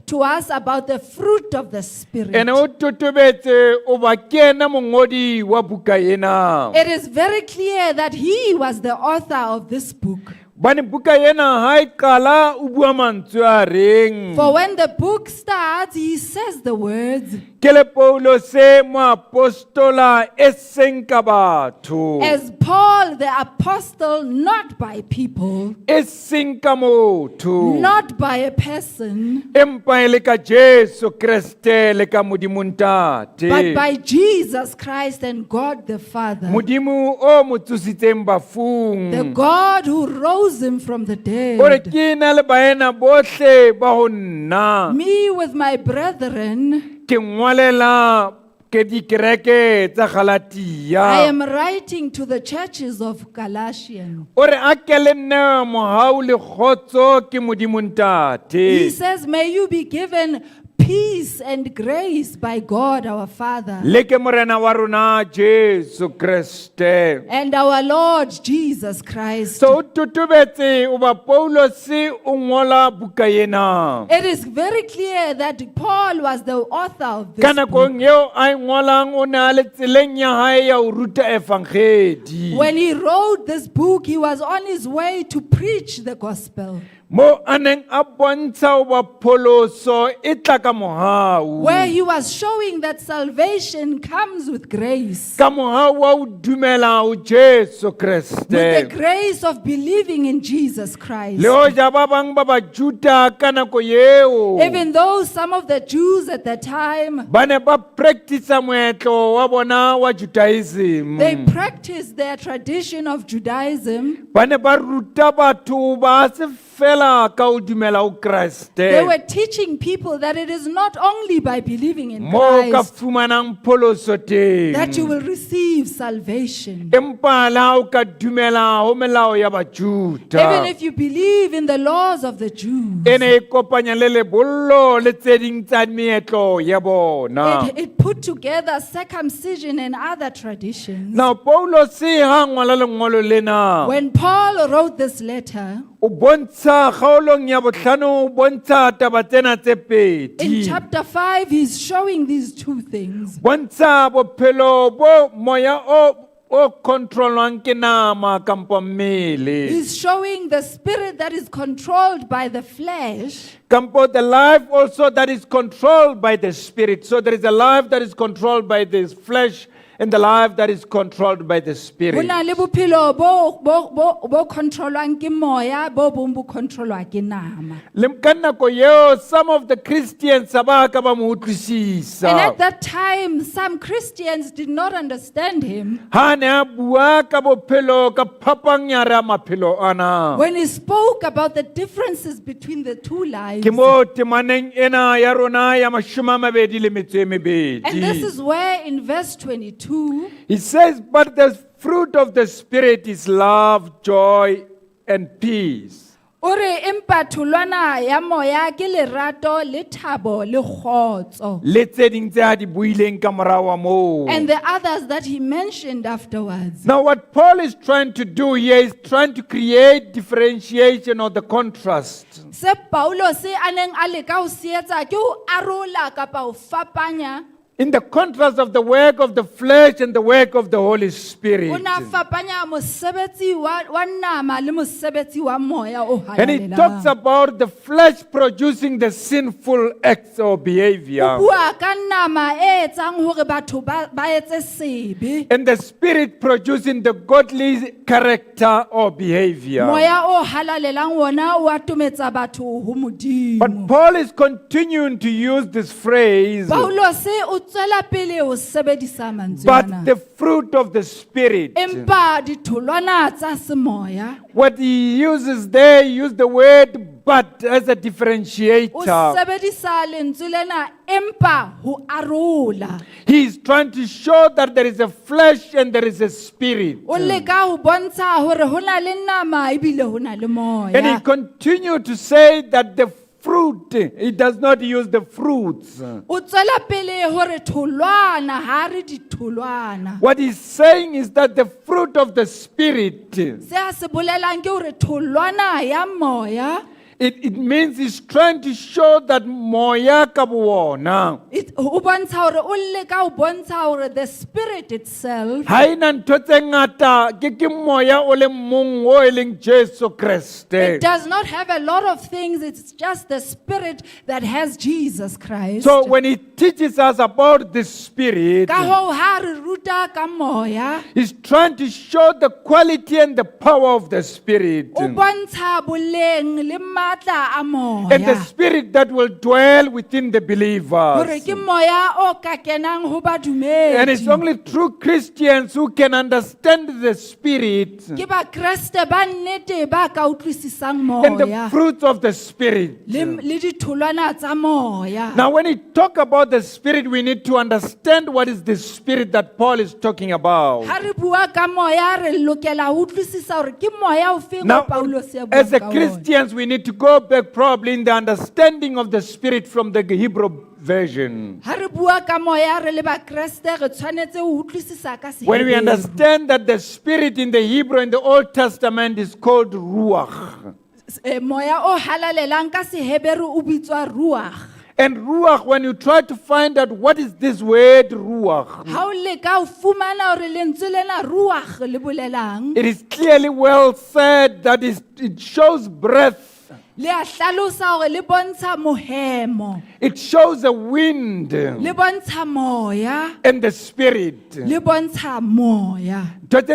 to us about the fruit of the Spirit. Ene o totobetse o ba kena mongodi wa buka ena. It is very clear that he was the author of this book. Bane buka ena ha e qala o bua mantswe a reng. For when the book starts, he says the words, Ke le Paulos mo apostola e seng ka batho. as Paul the apostle, not by people, E seng ka motho. not by a person, Empa e le ka Jesu Kriste le ka Modimo Ntate. but by Jesus Christ and God the Father, Modimo o mo tsositseng bafung. the God who rose him from the Ore dead. ke na le baena bohle ba ho nna. Me with my brethren, Ke ngwalela ke dikereke tsa I Galatia. am writing to the churches of Galatians. Ore a ke le nne mohau le kgotso ke Modimo He Ntate. says, may you be given peace and grace by God our Father Le ke morena wa rona Jesu Kriste. and our Lord Jesus Christ. So o totobetse o ba Paulos o ngola buka ena. It is very clear that Paul was the author of Ka this book. nakong eo a e ngolang o ne a le tseleng ya hae ya ho ruta evangeli. When he wrote this book, he was on his way to preach the gospel, Mo aneng a bontsha o ba pholoso e tla ka mohau. where he was showing that salvation comes with grace, Ka mohau wa o dumela o Jesu with the Kriste. grace of believing in Jesus Christ. Le hoja ba bang ba Bajuda ka nako eo Even though some of the Jews at that time, ba ne ba practice moetlo wa bona wa Judaism. they practiced their tradition of Judaism. Ba ne ba ruta batho ba se fela ka o dumela o They were Kriste. teaching people that it is not only by believing in Mo ka Christ fumanang pholoso that you teng. will receive salvation. Empa la o ka dumela ho melao ya Even Bajuda. if you believe in the laws of the Jews, E ne e kopanya le lebollo le tse ding tsa meetlo ya bona. it put together circumcision and other traditions. Now Paulos ha ngwala lengolo lena When Paul wrote this letter, o bontsha kgaolong ya bohlano o bontsha taba tsena tse in pedi. chapter 5, he's showing these two things. Bontsha bophelo bo moya o controlwang ke nama kampo mmele. He's showing the spirit that is controlled by the flesh, Kampo the life also that is controlled by the spirit. So there is a life that is controlled by this flesh and the life that is controlled by the Ho Spirit. na le bophelo bo controlwang ke moya, bo bong bo controlwa ke nama. Le ka nako eo, some of the Christians ba ka ba mo And at utlwisisa. that time, some Christians did not understand him. Ha ne a bua ka bophelo ka phapang ya re maphelo ana. When he spoke about the differences between the two lives. Ke mo temaneng ena ya rona ya mashome a mabedi le metso e And this mebedi. is where in verse 22, He says, but the fruit of the Spirit is love, joy, and peace. ore empa tholwana ya moya ke lerato le thabo le kgotso. Le tse ding tse a di buileng ka morao wa moo. And the others that he mentioned afterwards. Now what Paul is trying to do here is trying to create differentiation or the contrast. Se Paulo se aneng a leka ho se etsa ke ho arola kapa ho fapanya. In the contrast of the work of the flesh and the work of the Holy Spirit. Ona fapanya mosebetsi wa nama le mosebetsi wa moya o And he talks halalelang. about the flesh producing the sinful acts or behavior. Bua ka nama e etsang hore batho ba etse sebe. And the Spirit producing the godly character or behavior. Moya o halalelang wona o atometsa batho ho modimo. But Paul is continuing to use this phrase, Paulo se o tswela pele ho sebedisa mantswe but ana. the fruit of the Spirit. Empa ditholwana tsa semoya What he uses there, he used the word but as a o differentiator. sebedisa lentswe lena empa ho arola. He is trying to show that there is a flesh and there is a spirit. O leka ho bontsha hore ho na le nama ebile ho na le And he moya. continued to say that the fruit, he does not use the fruits. O tswela pele hore tholwana ha re ditholwana. What he's saying is that the fruit of the Spirit, Se a se bolelang ke hore tholwana ya moya it means he's trying to show that moya ka bona o bontsha hore o leka ho bontsha hore the spirit itself ha ina ntho tse ngata ke moya o le mong o e leng Jesu Kriste. it does not have a lot of things. It's just the spirit that has Jesus Christ. So when he teaches us about the Spirit, Ka hoo ha re ruta ka moya he's trying to show the quality and the power of the Spirit. o bontsha boleng le matla a And the moya Spirit that will dwell within the hore believers. ke moya o ka kenang ho And it's badumedi. only true Christians who can understand the Spirit Ke ba Kriste ba nnete ba ka utlwisisang and the moya fruits of the Spirit. le ditholwana tsa moya. Now, when we talk about the Spirit, we need to understand what is the Spirit that Paul is talking about. Ha re bua ka moya re lokela ho utlwisisa hore ke moya o feng o Now, Paulo se a as buang a ka ona. Christians, we need to go back probably in the understanding of the Spirit from the Hebrew version. Ha re bua ka moya re le ba Kriste re tshwanetse ho utlwisisa ka When we Seheburu. understand that the Spirit in the Hebrew in the Old Testament is called Ruach. Moya o halalelang ka Seheburu o bitswa ruach. And Ruach, when you try to find out what is this word Ruach, Ha o leka ho fumana hore lentswe lena ruach le bolelang it is clearly well said that it shows breath. le a hlalosa hore le bontsha mohemo, It shows a wind le bontsha moya, and the Spirit. le bontsha moya. But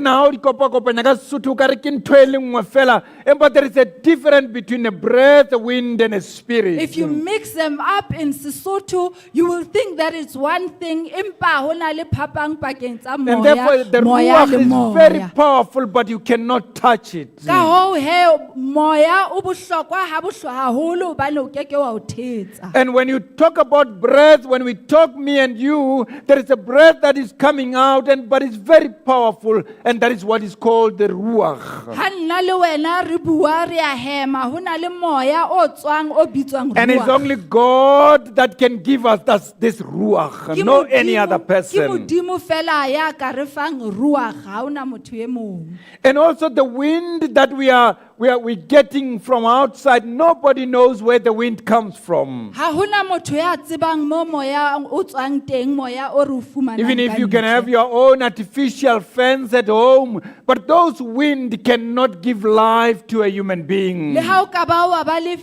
there is a difference between a breath, a wind, and a spirit. If you mix them up in Sesotho, you will think that it's one thing. Empa ho na le phapang pakeng tsa And therefore, the moya Ruach le is very moya. powerful, but you cannot touch it. Ka hoo he moya o bohlokwa ha haholo hobane o keke wa o thetsa. And when you talk about breath, when we talk me and you, there is a breath that is coming out, but it's very powerful, and that is what is called the Ruach. Ha nna le wena re bua re a hema ho na le moya o tswang o bitswang And it's ruach. only God that can give us this Ruach, Ke no any Modimo- other Ke person. Modimo fela ya ka re fang ruach, ha ona motho e mong. And also the wind that we are we're getting from outside. Nobody knows where the wind comes from. Ha hona motho ya tsebang mo moya o tswang teng, moya o re o fumanang Even if you ka can ntle. have your own artificial fence at home, but those wind cannot give life to a human being. Le ha o ka ba wa ba le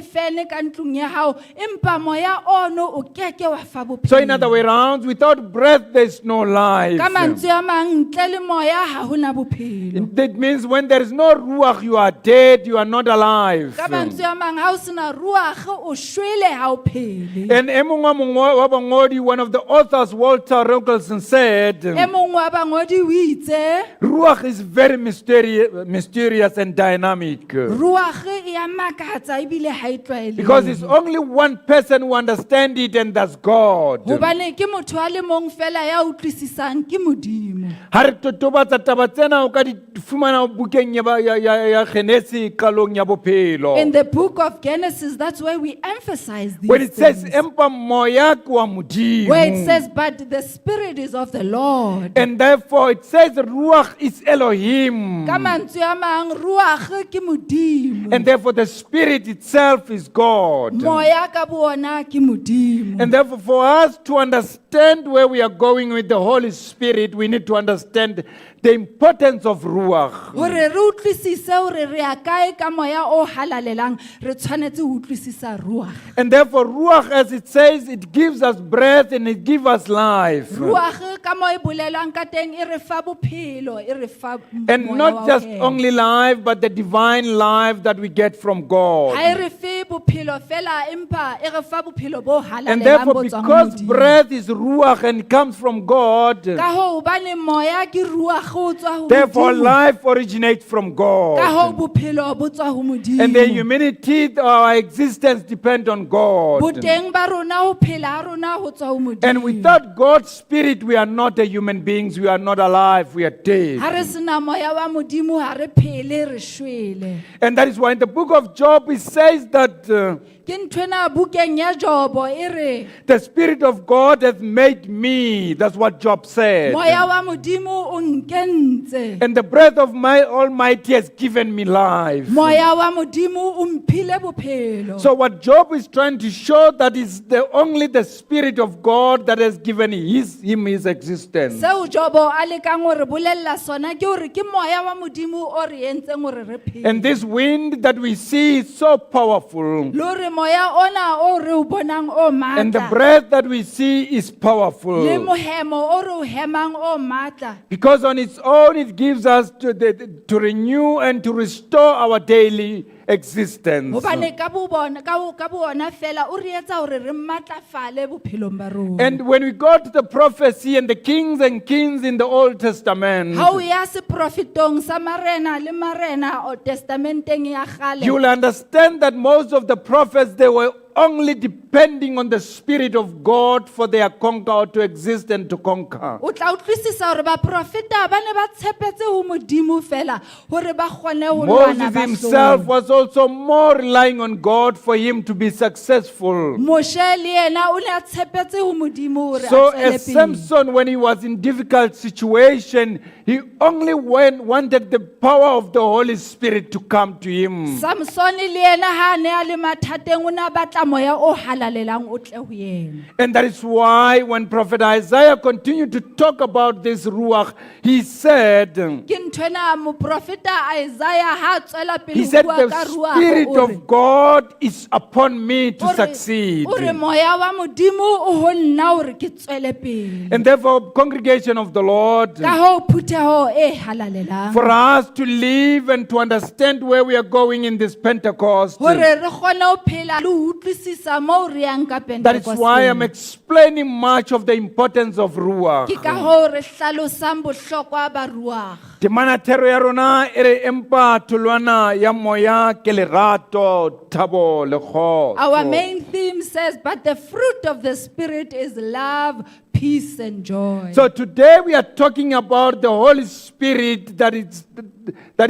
fene ka ntlong ya hao, empa moya ono o keke wa fa bophelo. So in other way around, without breath, there's no life. Ka mantswe a mang, ntle le moya ha hona bophelo. That means when there is no ruach, you are dead, you are not alive. Ka mantswe a mang, ha o sena ruach, o shwele ha o phele. And e mong wa bangodi, one of the authors, Walter Rogelson, said, E mong wa bangodi o itse, ruach is very mysterious and dynamic. ruach e a makatsa ebile ha e tlwaelehe. Because it's only one person who understands it, and that's God. Hobane ke motho a le mong fela ya utlwisisang ke Modimo. Ha re totobatsa taba tsena o ka di fumana bukeng ya Genesis qalong ya bophelo. In the book of Genesis, that's where we emphasize these When it says things. empa moya ke wa Modimo. Where it says, but the Spirit is of the Lord. And therefore it says ruach is Elohim. Ka mantswe a mang, ruach ke Modimo. And therefore the Spirit itself is God. Moya ka boona ke Modimo. And therefore for us to understand where we are going with the Holy Spirit, we need to understand the importance of ruach. Hore re utlwisise hore re a kae ka moya o halalelang, re tshwanetse ho utlwisisa ruach. And therefore ruach, as it says, it gives us breath and it gives us life. Ruach ka mo e bolelwang ka teng e re fa bophelo, e re fa And moya not wa just ho phela. only life, but the divine life that we get from God. Ha e re fe bophelo fela, empa e re fa bophelo bo And halalelang therefore, bo tswang ho because Modimo. breath is ruach and comes from God, Ka hoo, hobane moya ke ruach o tswa ho therefore Modimo. life originates from Ka hoo, God. bophelo bo tswa ho Modimo. And the humanity of our existence depend on God. Boteng ba rona ho phela ha rona ho tswa ho Modimo. And without God's Spirit, we are not a human beings, we are not alive, we are Ha dead. re sena moya wa Modimo ha re phele, re shwele. And that is why in the book of Job it says that Ke nthwena bukeng ya Jobo e re, the Spirit of God has made me. That's what Job said. moya wa Modimo o nkentse. And the breath of my Almighty has given me life. Moya wa Modimo o mphile bophelo. So what Job is trying to show that is only the Spirit of God that has given him his existence. Seo Jobo a lekang ho re bolella sona ke hore ke moya wa Modimo o re entseng hore re phele. And this wind that we see is so powerful. Le hore moya ona o re o bonang o And the matla. breath that we see is Le powerful. mohemo o re o hemang o matla. Because on its own it gives us to renew and to restore our daily existence. Hobane ka bo bona fela o re etsa hore re matlafale bophelong ba rona. And when we go to the prophecy and the kings in the Old Testament, Ha o ya seprofetong sa marena le marena o testamenteng ya you kgale, will understand that most of the prophets, they were only depending on the Spirit of God for their conquer to exist and to conquer. o tla utlwisisa hore baprofeta ba ne ba tshepetse ho Modimo fela hore ba kgone ho lwana Moses ba himself hlole. was also more relying on God for him to be successful. Moshe le yena o ne a tshepetse ho Modimo hore a So tswele as pele. Samson, when he was in difficult situation, he only wanted the power of the Holy Spirit to come to him. Samson le yena ha ne a le mathateng o na batla moya o halalelang o tle ho yena. And that is why when Prophet Isaiah continued to talk about this ruach, he said, Ke nthwena moprofeta Isaiah ha tswela pele he ho said, bua the ka ruach Spirit o re, of God is upon me to o re- succeed. o re moya wa Modimo o ho nna hore ke tswele pele. And therefore, congregation of the Lord, Ka hoo phutheho e halalelang. for us to live and to understand where we are going in this Pentecost, Hore re kgone ho phela le ho utlwisisa moo re yang ka that is why I'm Pentekosteng. explaining much of the importance of Ke ruach. ka hoo re hlalosang bohlokwa ba ruach. Temanatero ya rona e re empa tholwana ya moya ke lerato, thabo le Our kgotso. main theme says, but the fruit of the Spirit is love, peace, peace and joy. So today we are talking about the Holy Spirit that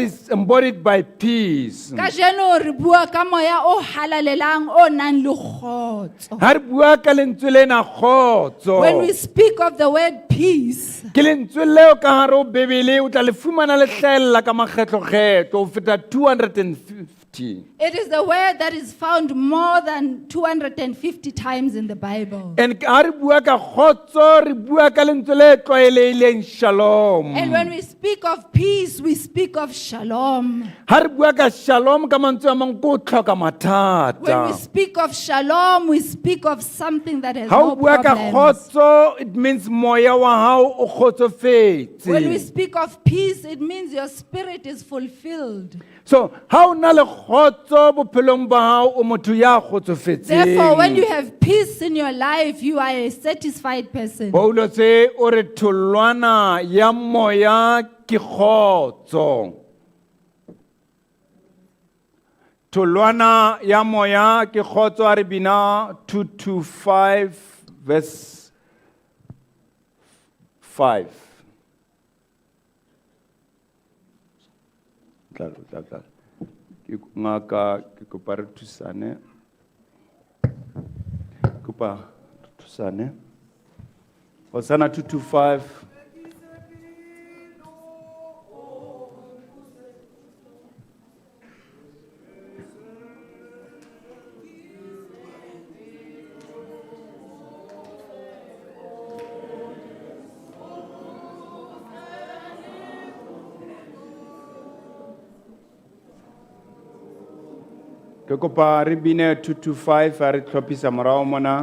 is embodied by peace. Kajeno re bua ka moya o halalelang o nang le kgotso. Ha re bua ka lentswe lena kgotso. When we speak of the word peace, Ke lentswe leo ka hare ho Bebele o tla le fumana le hlahella ka makgetlo-kgetlo ho feta 250. it is the word that is found more than 250 times in the Bible. And ha re bua ka kgotso re bua ka lentswe le tlwaelehileng shalom. And when we speak of peace, we speak of shalom. Ha re bua ka shalom ka mantswe a mang ke ho tlhoka When we mathata. speak of shalom, we speak of something that has Ha no o bua ka problems. kgotso, it means moya wa hao o kgotsofetse. When we speak of peace, it means your spirit is fulfilled. So, ha o na le kgotso bophelong ba hao o motho ya kgotsofetseng. Therefore, when you have peace in your life, you are a satisfied person. Paulo se o re tholwana ya moya ke kgotso. Tholwana ya moya ke kgotso a re bina 225 verse 5. Claro. Ke ngaka ke kopa re thusane. Kopa thusane. Hosanna 225. Ke kopa re bine 225 a re tlhophisa morao mona.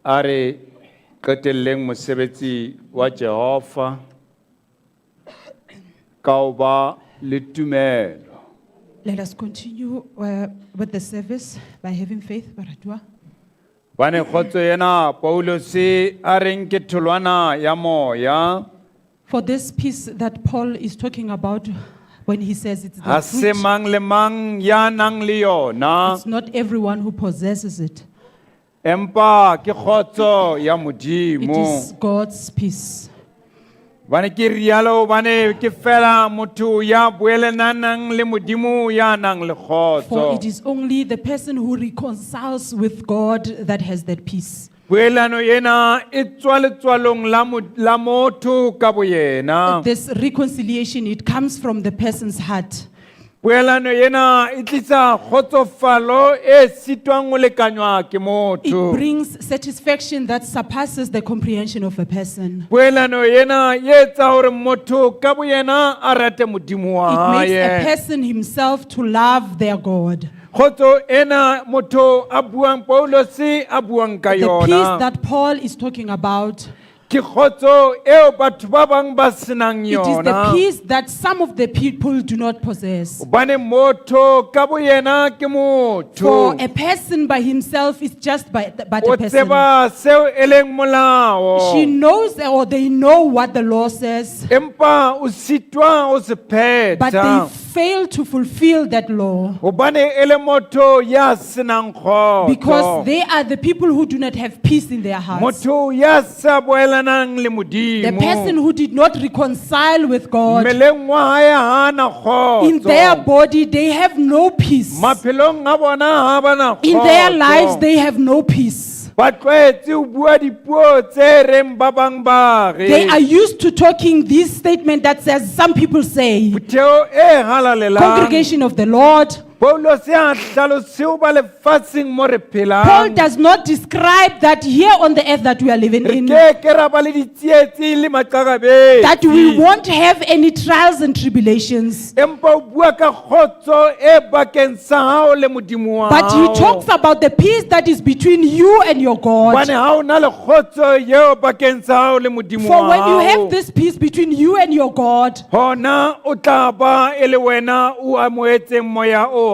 a re qetelleng mosebetsi wa Jehova ka ho ba le tumelo. Let us continue with the service by having faith, Baratua. Bane khotso yena Paulos a reng ke tholwana ya moya. For this peace that Paul is talking about when he says it's Ha the se fruit, mang le mang ya nang le yona. it's not everyone who possesses it. Empa ke khotso ya It Modimo. is God's peace. Bane ke rialo bane ke fela motho ya boelenang le Modimo ya nang le For khotso. it is only the person who reconciles with God that has that peace. Boelano yena e tswa letswalong la motho ka boyena. This reconciliation, it comes from the person's heart. Boelano yena e tlisa kgotsofalo e sitwang ho lekanywa ke It motho. brings satisfaction that surpasses the comprehension of a person. Boelano yena e etsa hore motho ka boyena a rate Modimo wa It makes a hae. person himself to love their God. Khotso ena motho a buang Paulos a buang ka The peace yona. that Paul is talking about, Ke khotso eo batho ba bang ba senang it is the yona. peace that some of the people do not possess. Hobane motho ka boyena ke For motho. a person by himself is just but O a person. tseba seo e leng molao. She knows or they know what the law says, Empa o sitwa o se but they phetha. fail to fulfill that law Hobane e le motho ya senang because khotso. they are the people who do not have peace in their hearts. Motho ya sa boelanang le The person Modimo. who did not reconcile with God, Mmeleng wa hae ha na in their khotso. body they have no peace. Maphelong a bona ha ba na In their lives khotso. they have no peace. Ba tlwaetse ho bua dipuo tse reng ba bang ba re. They are used to talking this statement that says, some people say, Motheo e halalelang. congregation of the Lord. Paulos ya hlalose ho ba lefatsheng mo re Paul phelang. does not describe that here on the earth that we are living Re in, ke ke ra ba le ditsietsi le maqakabetsi. that we won't have any trials and tribulations. Empa o bua ka khotso e bakeng sa hao le Modimo wa But he hao. talks about the peace that is between you and your God. Hobane ha o na le khotso eo bakeng sa hao le Modimo For wa when you hao. have this peace between you and your God, Hona o tla ba e le wena o amoetseng moya o then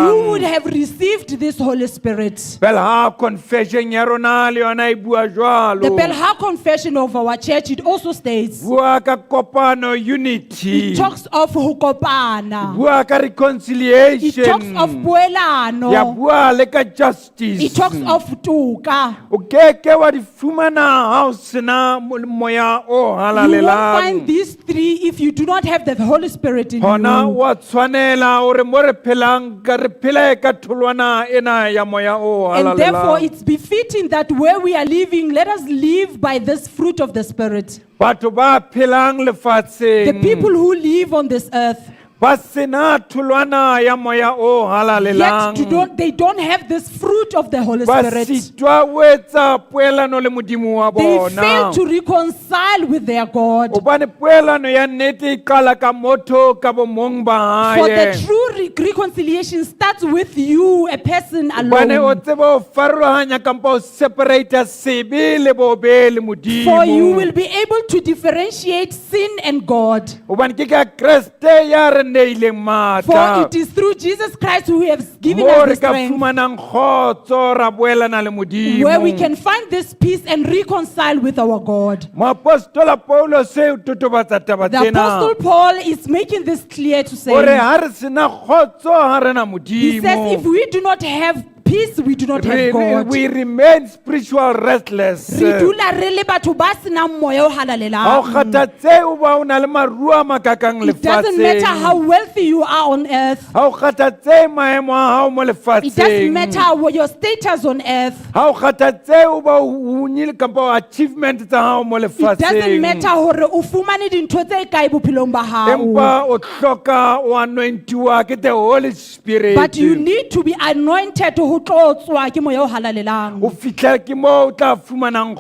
you would halalelang. have received this Holy Spirit. Belha confession ya rona le yona e bua The jwalo. Belha confession of our church, it also states, Bua ka kopano, unity. it talks of hukopana, Bua ka it reconciliation. talks of Ya puelano, bua le ka justice. it talks of tuka. O keke wa di fumana ha o sena moya o You won't find halalelang. these three if you do not have the Holy Spirit in Hona you. wa tshwanela hore mo re phelang ka re phele ka tholwana ena ya moya o And therefore, halalelang. it's befitting that where we are living, let us live by this fruit of the Spirit. Batho ba phelang The lefatsheng people who live on this earth, ba sena tholwana ya moya o halalelang. they don't have this fruit of the Holy Ba Spirit. sitwa ho etsa poelano le Modimo wa They fail bona. to reconcile with their God. Hobane poelano ya nnete e qala ka motho ka bo mong ba For the hae. true reconciliation starts with you, a person Hobane o alone. tsebe ho farologanya kampa o separata sebe le bobe le For you Modimo. will be able to differentiate sin and God. Hobane ke ka Kriste ya re neileng For matla. it is through Jesus Christ who has given Mo us re the ka strength, fumanang kgotso ra boelana le Modimo. where we can find this peace and reconcile with our God. Moapostola Paulos o totobatsa taba The tsena. Apostle Paul is making this clear to Ore say, ha re sena kgotso ha re na he says, if Modimo. we do not have peace, we do not have God. We remain spiritual restless. Re dula re le batho ba senang moya o Ha o halalelang. kgathatse o ba o na le maruo a makakang It doesn't matter how lefatsheng. wealthy you are on earth. Ha o kgathatse maemo a hao mo It doesn't matter lefatsheng. what your status on earth. Ha o kgathatse o ba o unyile kampa achievement tsa hao mo It doesn't matter lefatsheng. hore o fumane dintho tse kae bophelong ba hao. Empa o hloka o anointiwa ke the Holy Spirit. But you need to be anointed ho ho tlo tswa ke moya o halalelang. o fitlha ke mo o tla fumanang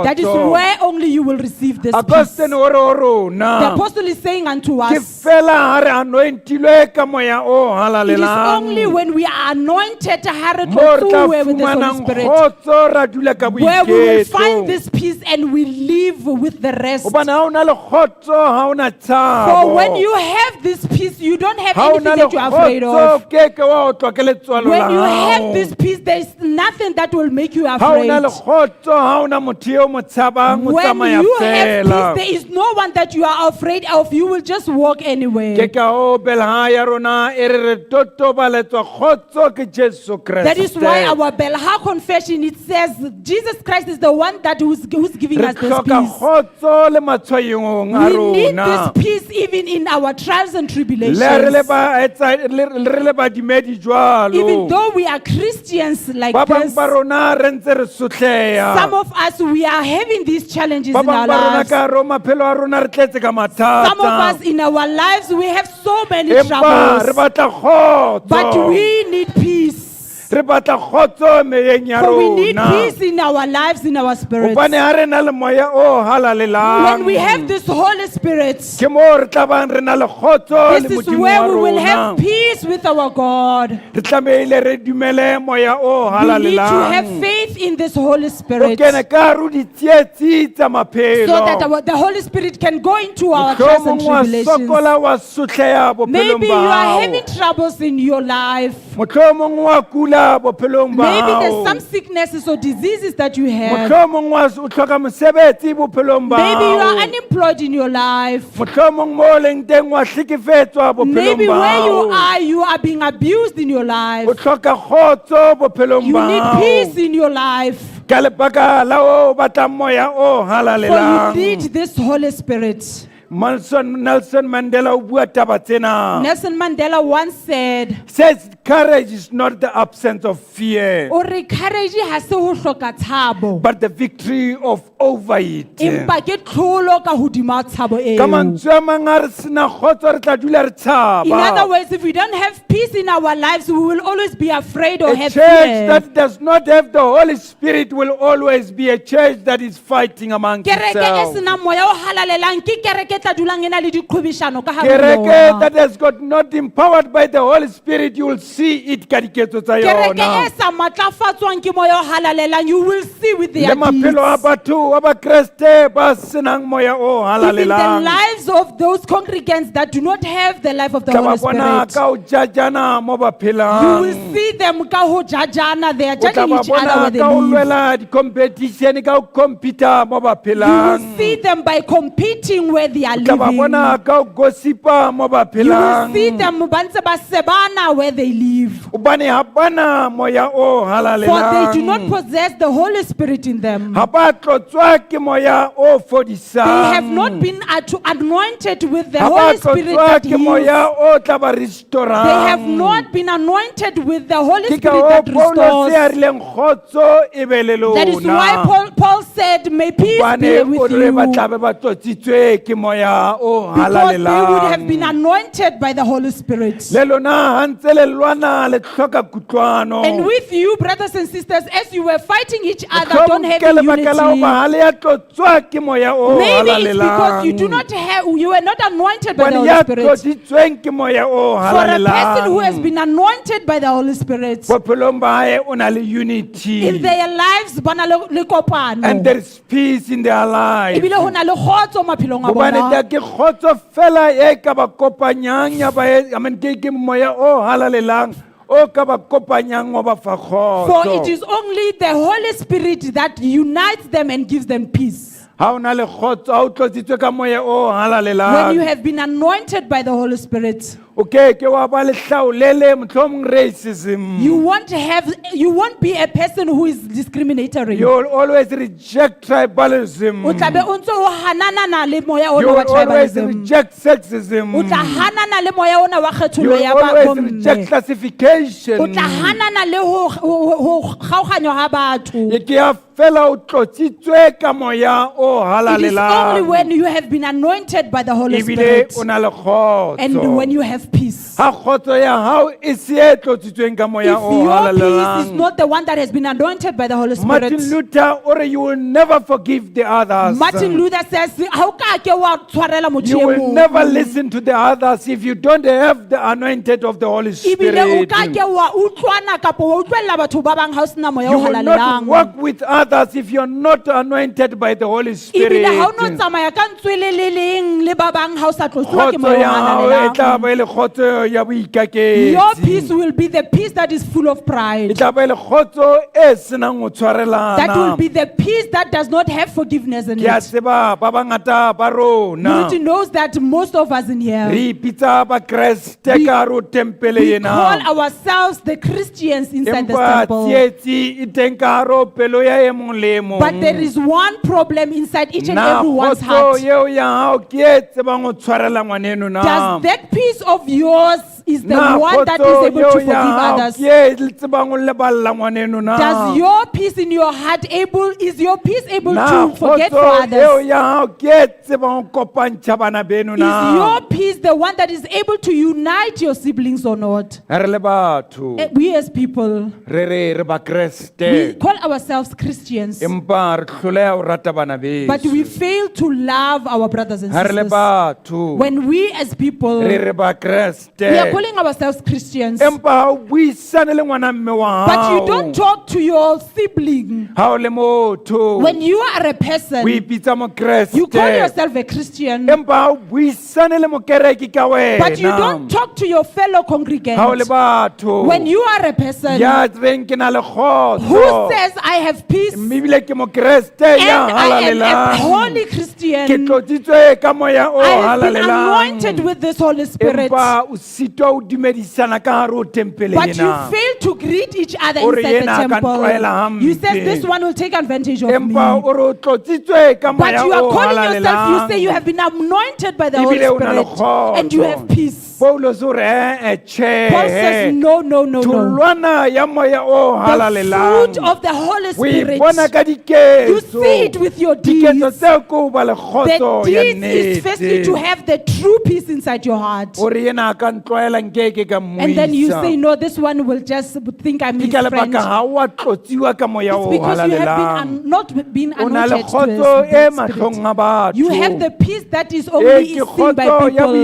That is kgotso. where only you will receive this peace. Apostene o re o The rona apostle is saying unto ke us, fela ha re anointilwe ka moya o it is only halalelang when we are anointed ha re mo re tla tlotsiwe with the Holy fumanang Spirit, kgotso ra dula ka where we will find boiketlo. this peace and we live with the rest. Hobane ha o na le kgotso ha o na For when tshabo. you have this peace, you don't have Ha o anything na le that you are afraid kgotso of. ke ke wa otlwa ke letswalo When you la have hao. this peace, there is nothing that will make you Ha o afraid. na le kgotso ha o na motho eo mo tshabang o When tsamaya you have fela. peace, there is no one that you are afraid of. You will just walk anywhere. Ke ka o belha ya rona e re totobaletswa kgotso ke Jesu Kriste. That is why our Belha confession, it says Jesus Christ is the one that who's giving re us this hloka peace. kgotso le matshwayong a We need this rona. peace even in our trials and tribulations. Le re le badimedi jwalo. Even though we are Christians like Ba bang this, ba rona re ntse re sotleha. some of us, we are having these challenges Ba in bang our ba rona lives. ka hare ho maphelo a rona re tletse ka Some of us mathata. in our lives, we have so many Empa re troubles, batla but kgotso. we need peace. Re batla kgotso meyeng ya For we need rona. peace in our lives, in our spirits. Hobane ha re na le moya o halalelang. When we have this Holy Spirit, Ke mo re tla bang re na le kgotso this le is Modimo where wa we will rona. have peace with our God. Re tlamehile re dumele moya o We need to have halalelang. faith in this Holy O Spirit kene ka hare ho ditsietsi tsa maphelo. so that the Holy Spirit can go into our trials and Mohlomong wa tribulations. sokola wa sotleha bophelong Maybe you ba are hao. having troubles in your life. Mohlomong wa kula bophelong ba Maybe there's hao. some sicknesses or diseases that you have. Mohlomong wa o hloka mosebetsi bophelong ba Maybe you are hao. unemployed in your life. Mohlomong mo o leng teng wa hlekefetswa bophelong Maybe ba where hao. you are being abused in your life. O hloka kgotso bophelong You ba need hao. peace in your life. Ka lebaka la o batlang moya o For you halalelang. need this Holy Spirit. Nelson Mandela o bua taba tsena. Nelson Mandela once said, Says courage is not the absence of fear, "O re courage ha se ho hloka tshabo, but the victory of over it. empa ke tlholo ka hodima tshabo Ka eo." mantswe a mang ha re sena kgotso re tla dula re In other tshaba. words, if we don't have peace in our lives, we will always be afraid or A have church fear. that does not have the Holy Spirit will always be a church that is fighting amongst Kereke e itself. sena moya o halalelang ke kereke e tla dulang e na le diqhwebeshano ka hare ho Kereke yona. that has got not empowered by the Holy Spirit, you will see it ka diketso tsa Kereke yona. e sa matlafatswang ke moya o halalelang, you will see with their Le maphelo a deeds. batho ba bakreste ba senang moya o Even the halalelang. lives of those congregants that do not have the life of the Tla ba Holy bona Spirit. ka o jajana mo ba You phelang. will see them ka ho jajana, they are O tla judging ba each other bona where they ka o live. lwela di-competition ka o compete mo ba You will phelang. see them by competing where they are O tla ba living. bona ka o gossipa mo ba You will see phelang. them ba ntse ba sebana where they live. Hobane ha bana moya o For they do not halalelang. possess the Holy Spirit in them. Ha ba tlotswa ke moya o fodisang. They have not been anointed with the Ha ba Holy Spirit tlotswa that ke heals. moya o tla ba restorang. They have not been anointed with the Holy Ke ka Spirit o that Paulus a restores. rileng kgotso e be le That is why lona. Paul said, "May peace be Hobane o with re ba you." tla be ba tlotsitswe ke moya o Because they would have been halalelang. anointed by the Holy Spirit. Le lona ha ntse le lwana le hloka kutlwano. And with you, brothers and sisters, as you were fighting each other, Mohlomong don't ke have lebaka la hoba unity. ha le ya tlotswa ke moya o Maybe it's because you do halalelang. not have, you were not anointed by the Hobane Holy ya Spirit. tlotsitsweng ke moya o For a person who has halalelang. been anointed by the Holy Spirit, Bophelong ba hae o na le unity. in their lives, ba na le kopano. And there is peace in their life. Ebile ho na le kgotso maphelong a Hobane bona. ke kgotso fela e ka ba kopanyang ya ba ke moya o halalelang o ka ba kopanyang wa ba fa For it kgotso. is only the Holy Spirit that unites them and gives them peace. Ha o na le kgotso ha o tlotsitswe ka moya o When you halalelang. have been anointed by the Holy Spirit, O ke ke wa ba lehlaolele mohlomong racism. you won't be a person who is discriminatory. You will always reject tribalism. O tla be o ntse o hanana le moya You ona wa will always tribalism. reject sexism. O tla hanana le moya ona wa You kgethollo will ya ba always reject bomme. classification. O tla hanana le ho kgaoganywa ha batho. E ke ya fela o tlotsitswe ka moya o It is only halalelang. when you have been anointed by the Holy Ebile Spirit o na le kgotso. and when you have have peace. Ha khotso ya hao e se e tlotsitsweng ka moya If o your peace is halalelang. not the one that has been anointed by the Holy Martin Spirit, Luther or you will never forgive the others. Martin Luther says, "Ha o ka ke wa tshwarela motho You e will mong." never listen to the others if you don't have the anointed of the Holy Ebile o Spirit. ka ke wa utlwana kapo wa utlwela batho ba bang ha o sena moya You o will not halalelang. work with others if you're not anointed by the Holy Ebile ha o no Spirit. tsamaya ka ntswele le leng le ba bang ha o sa tlosiwa ke Khotso moya o ya hao e tla halalelang. ba e le khotso ya Your peace boikaketsi. will be the peace that is full of E pride. tla ba e le khotso e senang ho That will tshwarelana. be the peace that does not have forgiveness in Ke a it. tseba ba bangata ba rona Unity knows that most of us in here, re ipitsa ba kreste We- ka hare ho tempele we ena. call ourselves the Christians inside this Empa temple. tsietsi e teng ka hare ho pelo ya e mong le e mong. But there is one problem inside each and Na everyone's khotso heart. yeo ya hao ke e tsebang ho tshwarela ngwaneno na. Does that peace of yours is the Na one that is khotso able yeo to ya forgive hao others? ke e tsebang ho leballa ngwaneno na. Does your peace in your heart is your peace able Na to forget for khotso yeo others? ya hao ke e tsebang ho kopantsha bana beno Is na. your peace the one that is able to unite your siblings or not? Re le batho We as people, re ba we kreste call ourselves Christians, empa re hloleha ho rata bana but we beso. fail to love our brothers and Ha re le sisters. batho When we as people, re ba we are kreste calling ourselves Christians, empa ha o buisane le ngwana mme wa but you hao. don't talk to your sibling. Ha o le motho When you are a o person, ipitsa mo you call kreste yourself a Christian, empa ha o buisane le mokereki ka but you wena. don't talk to your fellow Ha o le congregant. batho When you are a person ya reng ke na le who khotso says, I have peace and mmebile ke mo kreste ya I am a halalelang. holy Ke Christian, tlotsitswe ka moya o I have been anointed halalelang. with this Holy Spirit, Empa o sitwa o dumedisana ka hare ho tempele but you ena. fail to greet each other O re inside the yena a ka ntlwaela temple. You says hampe. this one will take advantage of me. Empa o re o tlotsitswe ka But moya you are o calling yourself, you say you halalelang. have been anointed by the Holy Ebile o na le Spirit and you kgotso. have peace. Paulos o re tjhe. Paul says, no, no, no, no. Tholwana ya moya o The fruit halalelang. of the Holy O Spirit, ipona ka you diketso. see it with your Diketso deeds. tseo ke ho ba le The kgotso ya deeds is firstly to nnete. have the true peace inside your heart. O re yena a ka ntlwaela nkeke ka And then you say, mmuisa. no, this one will just think I'm Ke his ka friend. lebaka ha o a tlotsiwa ka moya It's o because you have halalelang. not been O na le anointed to kgotso e a mahlong spirit. a batho. You have the peace that is E only ke seen by kgotso ya people.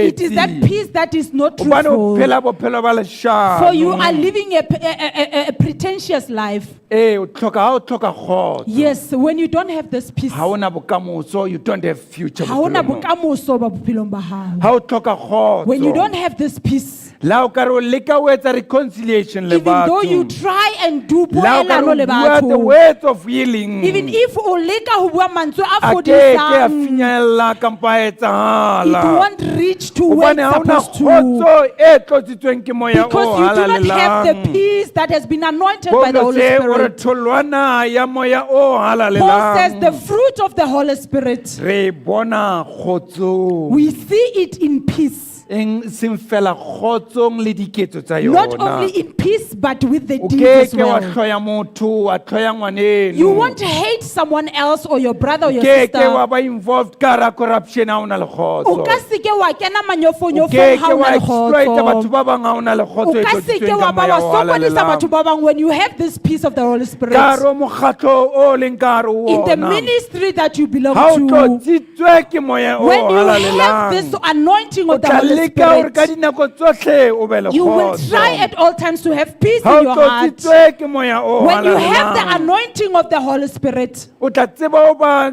It is that boikaketsi. peace that is not Hobane o truthful. phela bophelo ba leshano. For you are living a pretentious life. O tlhoka kgotso. Yes, when you don't have this peace, Ha ona bokamoso, you don't have future ha ona bophelong. bokamoso ba bophelong ba hao. Ha o tlhoka When you kgotso. don't have this peace, La o ka re o leka ho etsa reconciliation le even though you batho. try and do La o ka re poelano o le bua the batho, words of healing. even if o leka ho bua mantswe a A ke ke a fodisang, finyella kampa a it etsahala. won't reach to where Hobane it's ha ona supposed to. kgotso e tlotsitsweng ke moya o Because you do not have the halalelang. peace that has been anointed by the Paulo Holy se o re Spirit. tholwana ya moya o Paul says the halalelang. fruit of the Holy Spirit, Re bona kgotso. we see it in peace. Eng seng fela kgotsong le diketso tsa Not yona. only in peace, but with the O deeds ke as ke wa well. hloya motho, wa hloya ngwaneno. You won't hate someone else or your brother or your Ke ke wa sister. ba involved ka hara corruption ha o na le O kgotso. ka se ke wa kena O manyofonyofong ke ha ke o wa na le exploita batho kgotso. ba bang ha o na le O kgotso e ka se ke tlotsitsweng wa ka ba moya wa o sokodisa batho halalelang. ba bang when you have this peace of the Holy Spirit. Ka hare ho mokgatlo o leng ka hare ho In the ona. ministry that you belong Ha o to, tlotsitswe ke moya o when you have this halalelang. anointing O of the tla Holy leka hore ka Spirit, dinako tsohle o be le you will try kgotso. at all times to have peace Ha in o your heart. tlotsitswe ke moya o When you have the halalelang. anointing of the Holy Spirit, O tla tseba o ba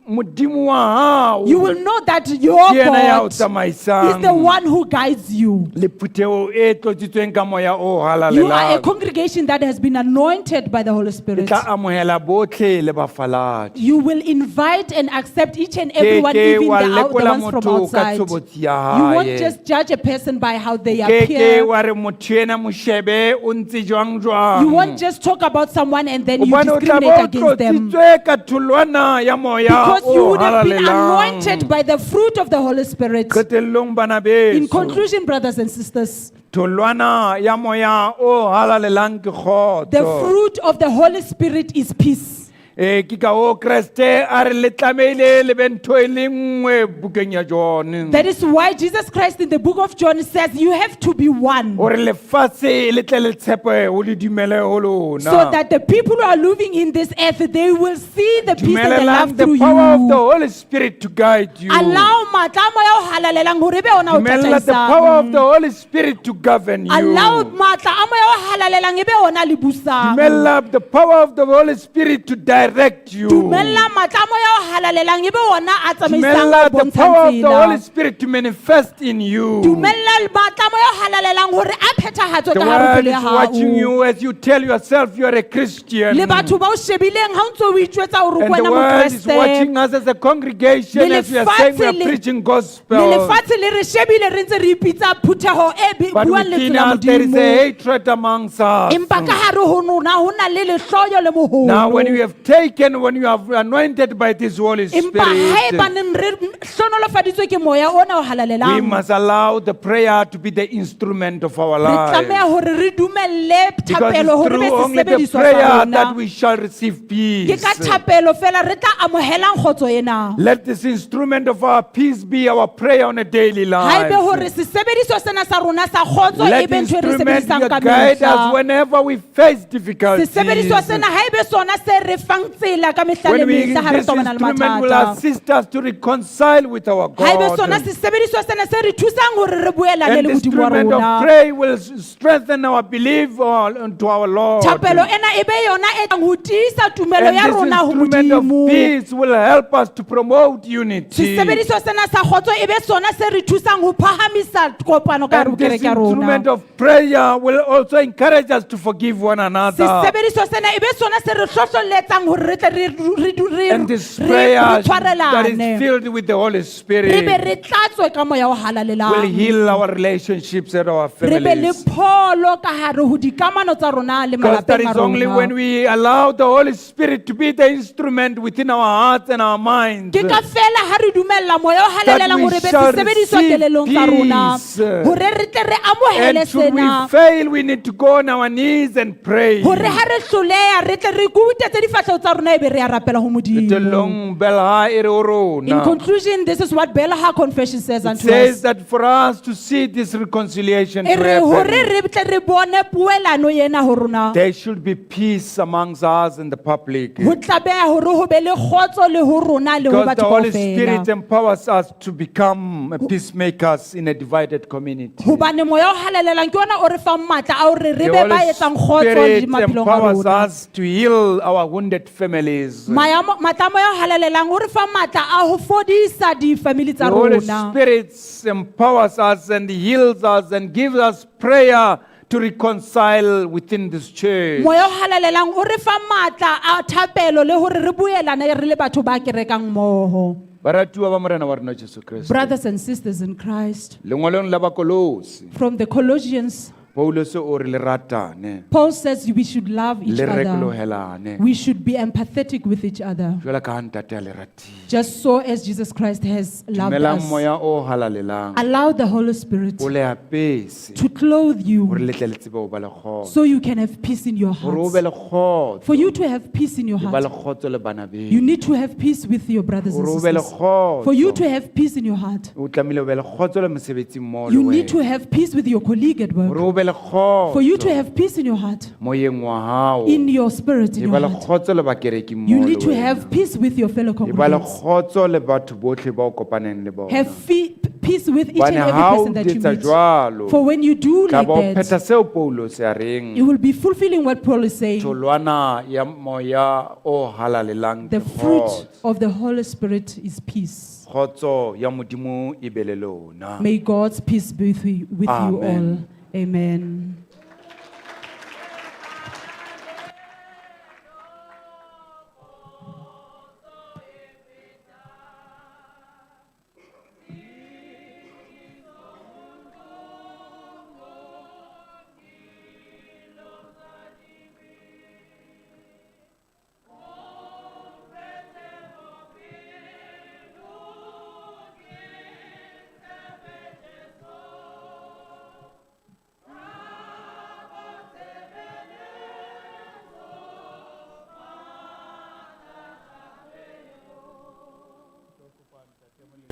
modimo wa hao. you will know that your Ke yena ya o God is the tsamaisang. one who guides you. Le phutheo e tlotsitsweng ka moya o You are a halalelang. congregation that has been anointed by the Holy E Spirit. tla amohela botlhe le bafaladi. You will invite and accept each and Ke everyone, ke even wa the lekola ones from motho ka outside. tshobotsi ya You won't hae. just judge a person by how they Ke ke appear. wa re motho ena moshebe o ntse jwang jwang. You won't just talk about someone and then you Hobane o tla discriminate bo against them. tlotsitswe ka tholwana ya moya Because you o would have been halalelang. anointed by the fruit of the Holy Spirit. Qetellong bana In beso. conclusion, brothers and sisters, Tholwana ya moya o halalelang ke the kgotso. fruit of the Holy Spirit is peace. Ke ka o Kreste a re le tlameile le be ntho e le nngwe bukeng ya John. That is why Jesus Christ in the book of John says you have to be one. Ore lefatshe le tle le tshepe o le dumele ho lona. So that the people who are living in this earth, they will see the peace and the love Dumelang the through power of the you. Holy Spirit to guide you. Allow matla a moya o halalelang hore ebe ona o Dumela the tataisang. power of the Holy Spirit to govern you. Allow matla a moya o halalelang ebe ona le busang. Dumela the power of the Holy Spirit to direct you. Dumela matla a moya o halalelang ebe ona a tsamaisang Dumela o the bontshang power of the tsela. Holy Spirit to manifest in you. Dumela matla a moya o halalelang hore a phethahatswe The ka hare ho world pelo ya is watching hao. you as you tell yourself you are a Christian. Le batho ba o shebileng ha o ntse o itjwetsa hore And ke the wena world is mokreste. watching us as a congregation Le as we are saying we are lefatshe le- preaching Le gospel. lefatshe le re shebile re ntse re ipitsa phutheho e But buang within lentswe la us there is a Modimo. hatred amongst us. Empa ka hare ho rona ho na le lehloyo le moholo. Now when you have anointed by this Holy Empa Spirit, haebaneng re hlonolofaditswe ke moya ona o we halalelang, must allow the prayer to be the instrument of our re life. tlameha hore re dumelle Because thapelo hore it's e be through only the sesebediswa sa prayer rona. that we shall receive Ke peace. ka thapelo fela re tla amohelang kgotso ena. Let this instrument of our peace be our prayer on a daily Haebe hore life. sesebediswa sena sa rona sa kgotso Let e be ntho e re instrument sebedisang ka guide us mehla. whenever we face difficulties. Sesebediswa sena haebe sona se re fang tsela ka mehla le When we, mehla ha re this tobana le instrument will mathata. assist us to reconcile with our Haebe sona God. sesebediswa sena se re thusang hore re buelane And le the Modimo wa instrument of rona. prayer will strengthen our belief unto our Lord. Thapelo ena e be yona e tlang ho tiisa tumelo And ya this rona ho instrument of Modimo. peace will help us to promote unity. Sesebediswa sena sa kgotso e be sona se re thusang ho phahamisa kopano ka hare ho And this kereke ya instrument rona. of prayer will also encourage us to forgive one another. Sesebediswa sena e be sona se re hlohloletsang hore re tle And this prayer that is tshwarelane. filled with the Holy Re be Spirit re tlatswe ka moya o will halalelang. heal our relationships and our Re be le families. pholo ka hare ho dikamano tsa rona le Because that malapeng is a only when rona. we allow the Holy Spirit to be the instrument within our hearts and our minds Ke ka fela ha re dumella moya o halalelang we hore be shall sesebediswa receive kelellong tsa rona. peace. Hore re tle re amohele And should we sena. fail, we need to go on our knees and pray. Hore ha re hloleha re tle re ikutetse difahleho tsa rona ebe re a rapela ho Modimo. Telong belha e re o In rona. conclusion, this is what Belha Confession says It unto says us. that for us to see this reconciliation to E re hore happen, re tle re bone puelano ena ho rona. there should be peace amongst us and the public. Ho tlabeha hore ho be le kgotso le ho rona le ho Because the batho Holy Spirit kaofela. empowers us to become peacemakers in a divided community. Hobane moya o halalelang ke ona o re fang matla a hore re The be ba Holy etsang kgotso le Spirit maphelong a empowers rona. us to heal our wounded families. The Matla a moya o halalelang o re fa matla a ho fodisa di-family tsa Holy rona. Spirit empowers us and heals us and gives us prayer to reconcile within this church. Moya o halalelang o re fa matla a thapelo le hore re buelane re le batho ba kerekang mmoho. Baratuwa ba morena wa rona Jesu Kriste. Brothers and sisters in Christ, Lengwalong la Bakolosi, from the Colossians, Paulus o re le ratane, Paul says we should love each le other. rekolohelane. We should be empathetic with each other, Jwalo ka ha ntate a le ratile. just so as Jesus Christ has loved Dumelang us. moya o halalelang. Allow the Holy Spirit O le apese to clothe hore you le tle le tsebe ho ba le kgotso. so you can have peace in your Hore o hearts. be le kgotso. For you to have peace in your O ba le heart, kgotso le bana you beno. need to have peace with your brothers and Hore o be le sisters. For you to kgotso. have peace in your heart, O tlamehile o be le kgotso le mosebetsing mmoho le you need to wena. have peace with your colleague at Hore work. o be le kgotso For you to have peace in your heart, moyeng wa hao. in your spirit, E in ba your le heart, kgotso le bakereki you mmoho le need to wena. have peace with your fellow E ba le congregants. kgotso le batho botlhe ba o kopaneng le bona. Have peace with each and Hobane every ha o person that you etsa meet. jwalo, For when you do tla like ba o phetha that, seo Paulus a reng. you will be fulfilling what Paul is saying. Tholwana ya moya o halalelang The ke fruit kgotso. of the Holy Spirit is peace. Kgotso ya Modimo e be le lona. May God's peace be with you all. Amen. Amen.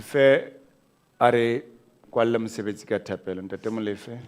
Molefe a re kwalle mosebetsi ka thapelo. Ntate Molefe.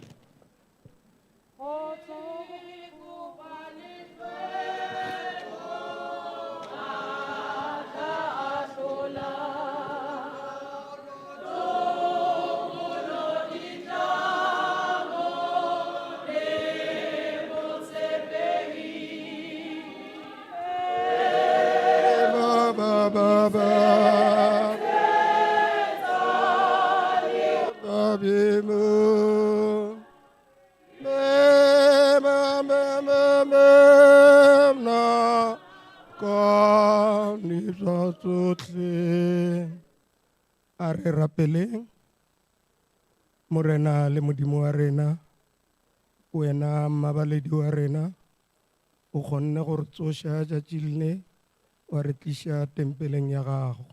A re rapeleng morena le modimo wa rena, wena mabaledi wa rena, o kgonne gore tsoša tšatši le wa re tliša tempeleng ya gago.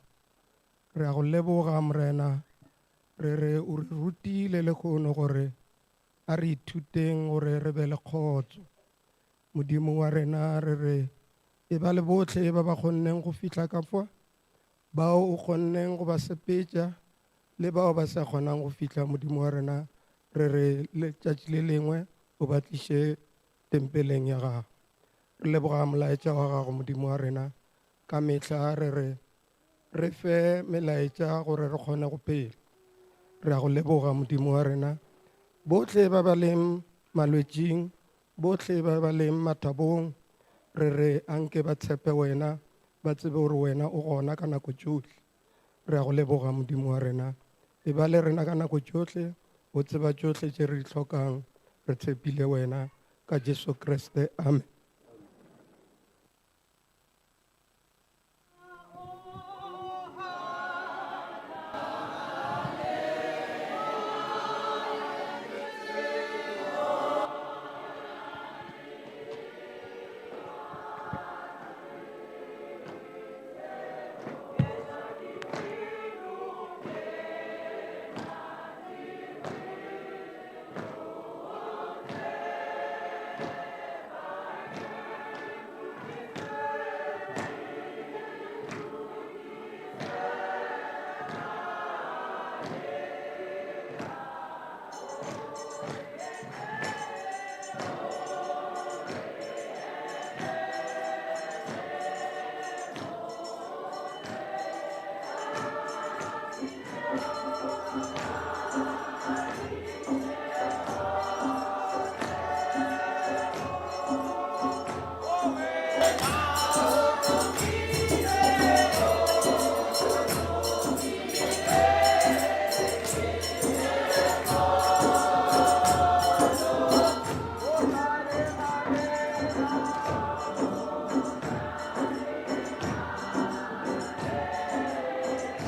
Re a go leboga morena, re re o re rutile le kgono gore a re ithuteng gore re be le kgotso. Modimo wa rena re re e ba le botlhe ba ba kgonneng go fihla ka fa, bao o kgonneng go ba sepetša le bao ba sa kgonang go fihla. Modimo wa rena re re letšatši le lengwe o ba tliše tempeleng ya gago. Re leboga molaetša wa gago modimo wa rena, ka mehla re re re fe melaetša gore re kgone go phela. Re a go leboga modimo wa rena, botlhe ba ba leng malwetšing, botlhe ba ba leng mathabong, re re anke ba tshepe wena, ba tsebe gore wena o gona ka nako tšohle. Re a go leboga modimo wa rena, e ba le rena ka nako tšohle, o tseba tšohle tše re di hlokang. Re tshepile wena ka Jesu Kriste, amen.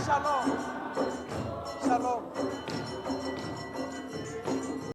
Shalom. Shalom.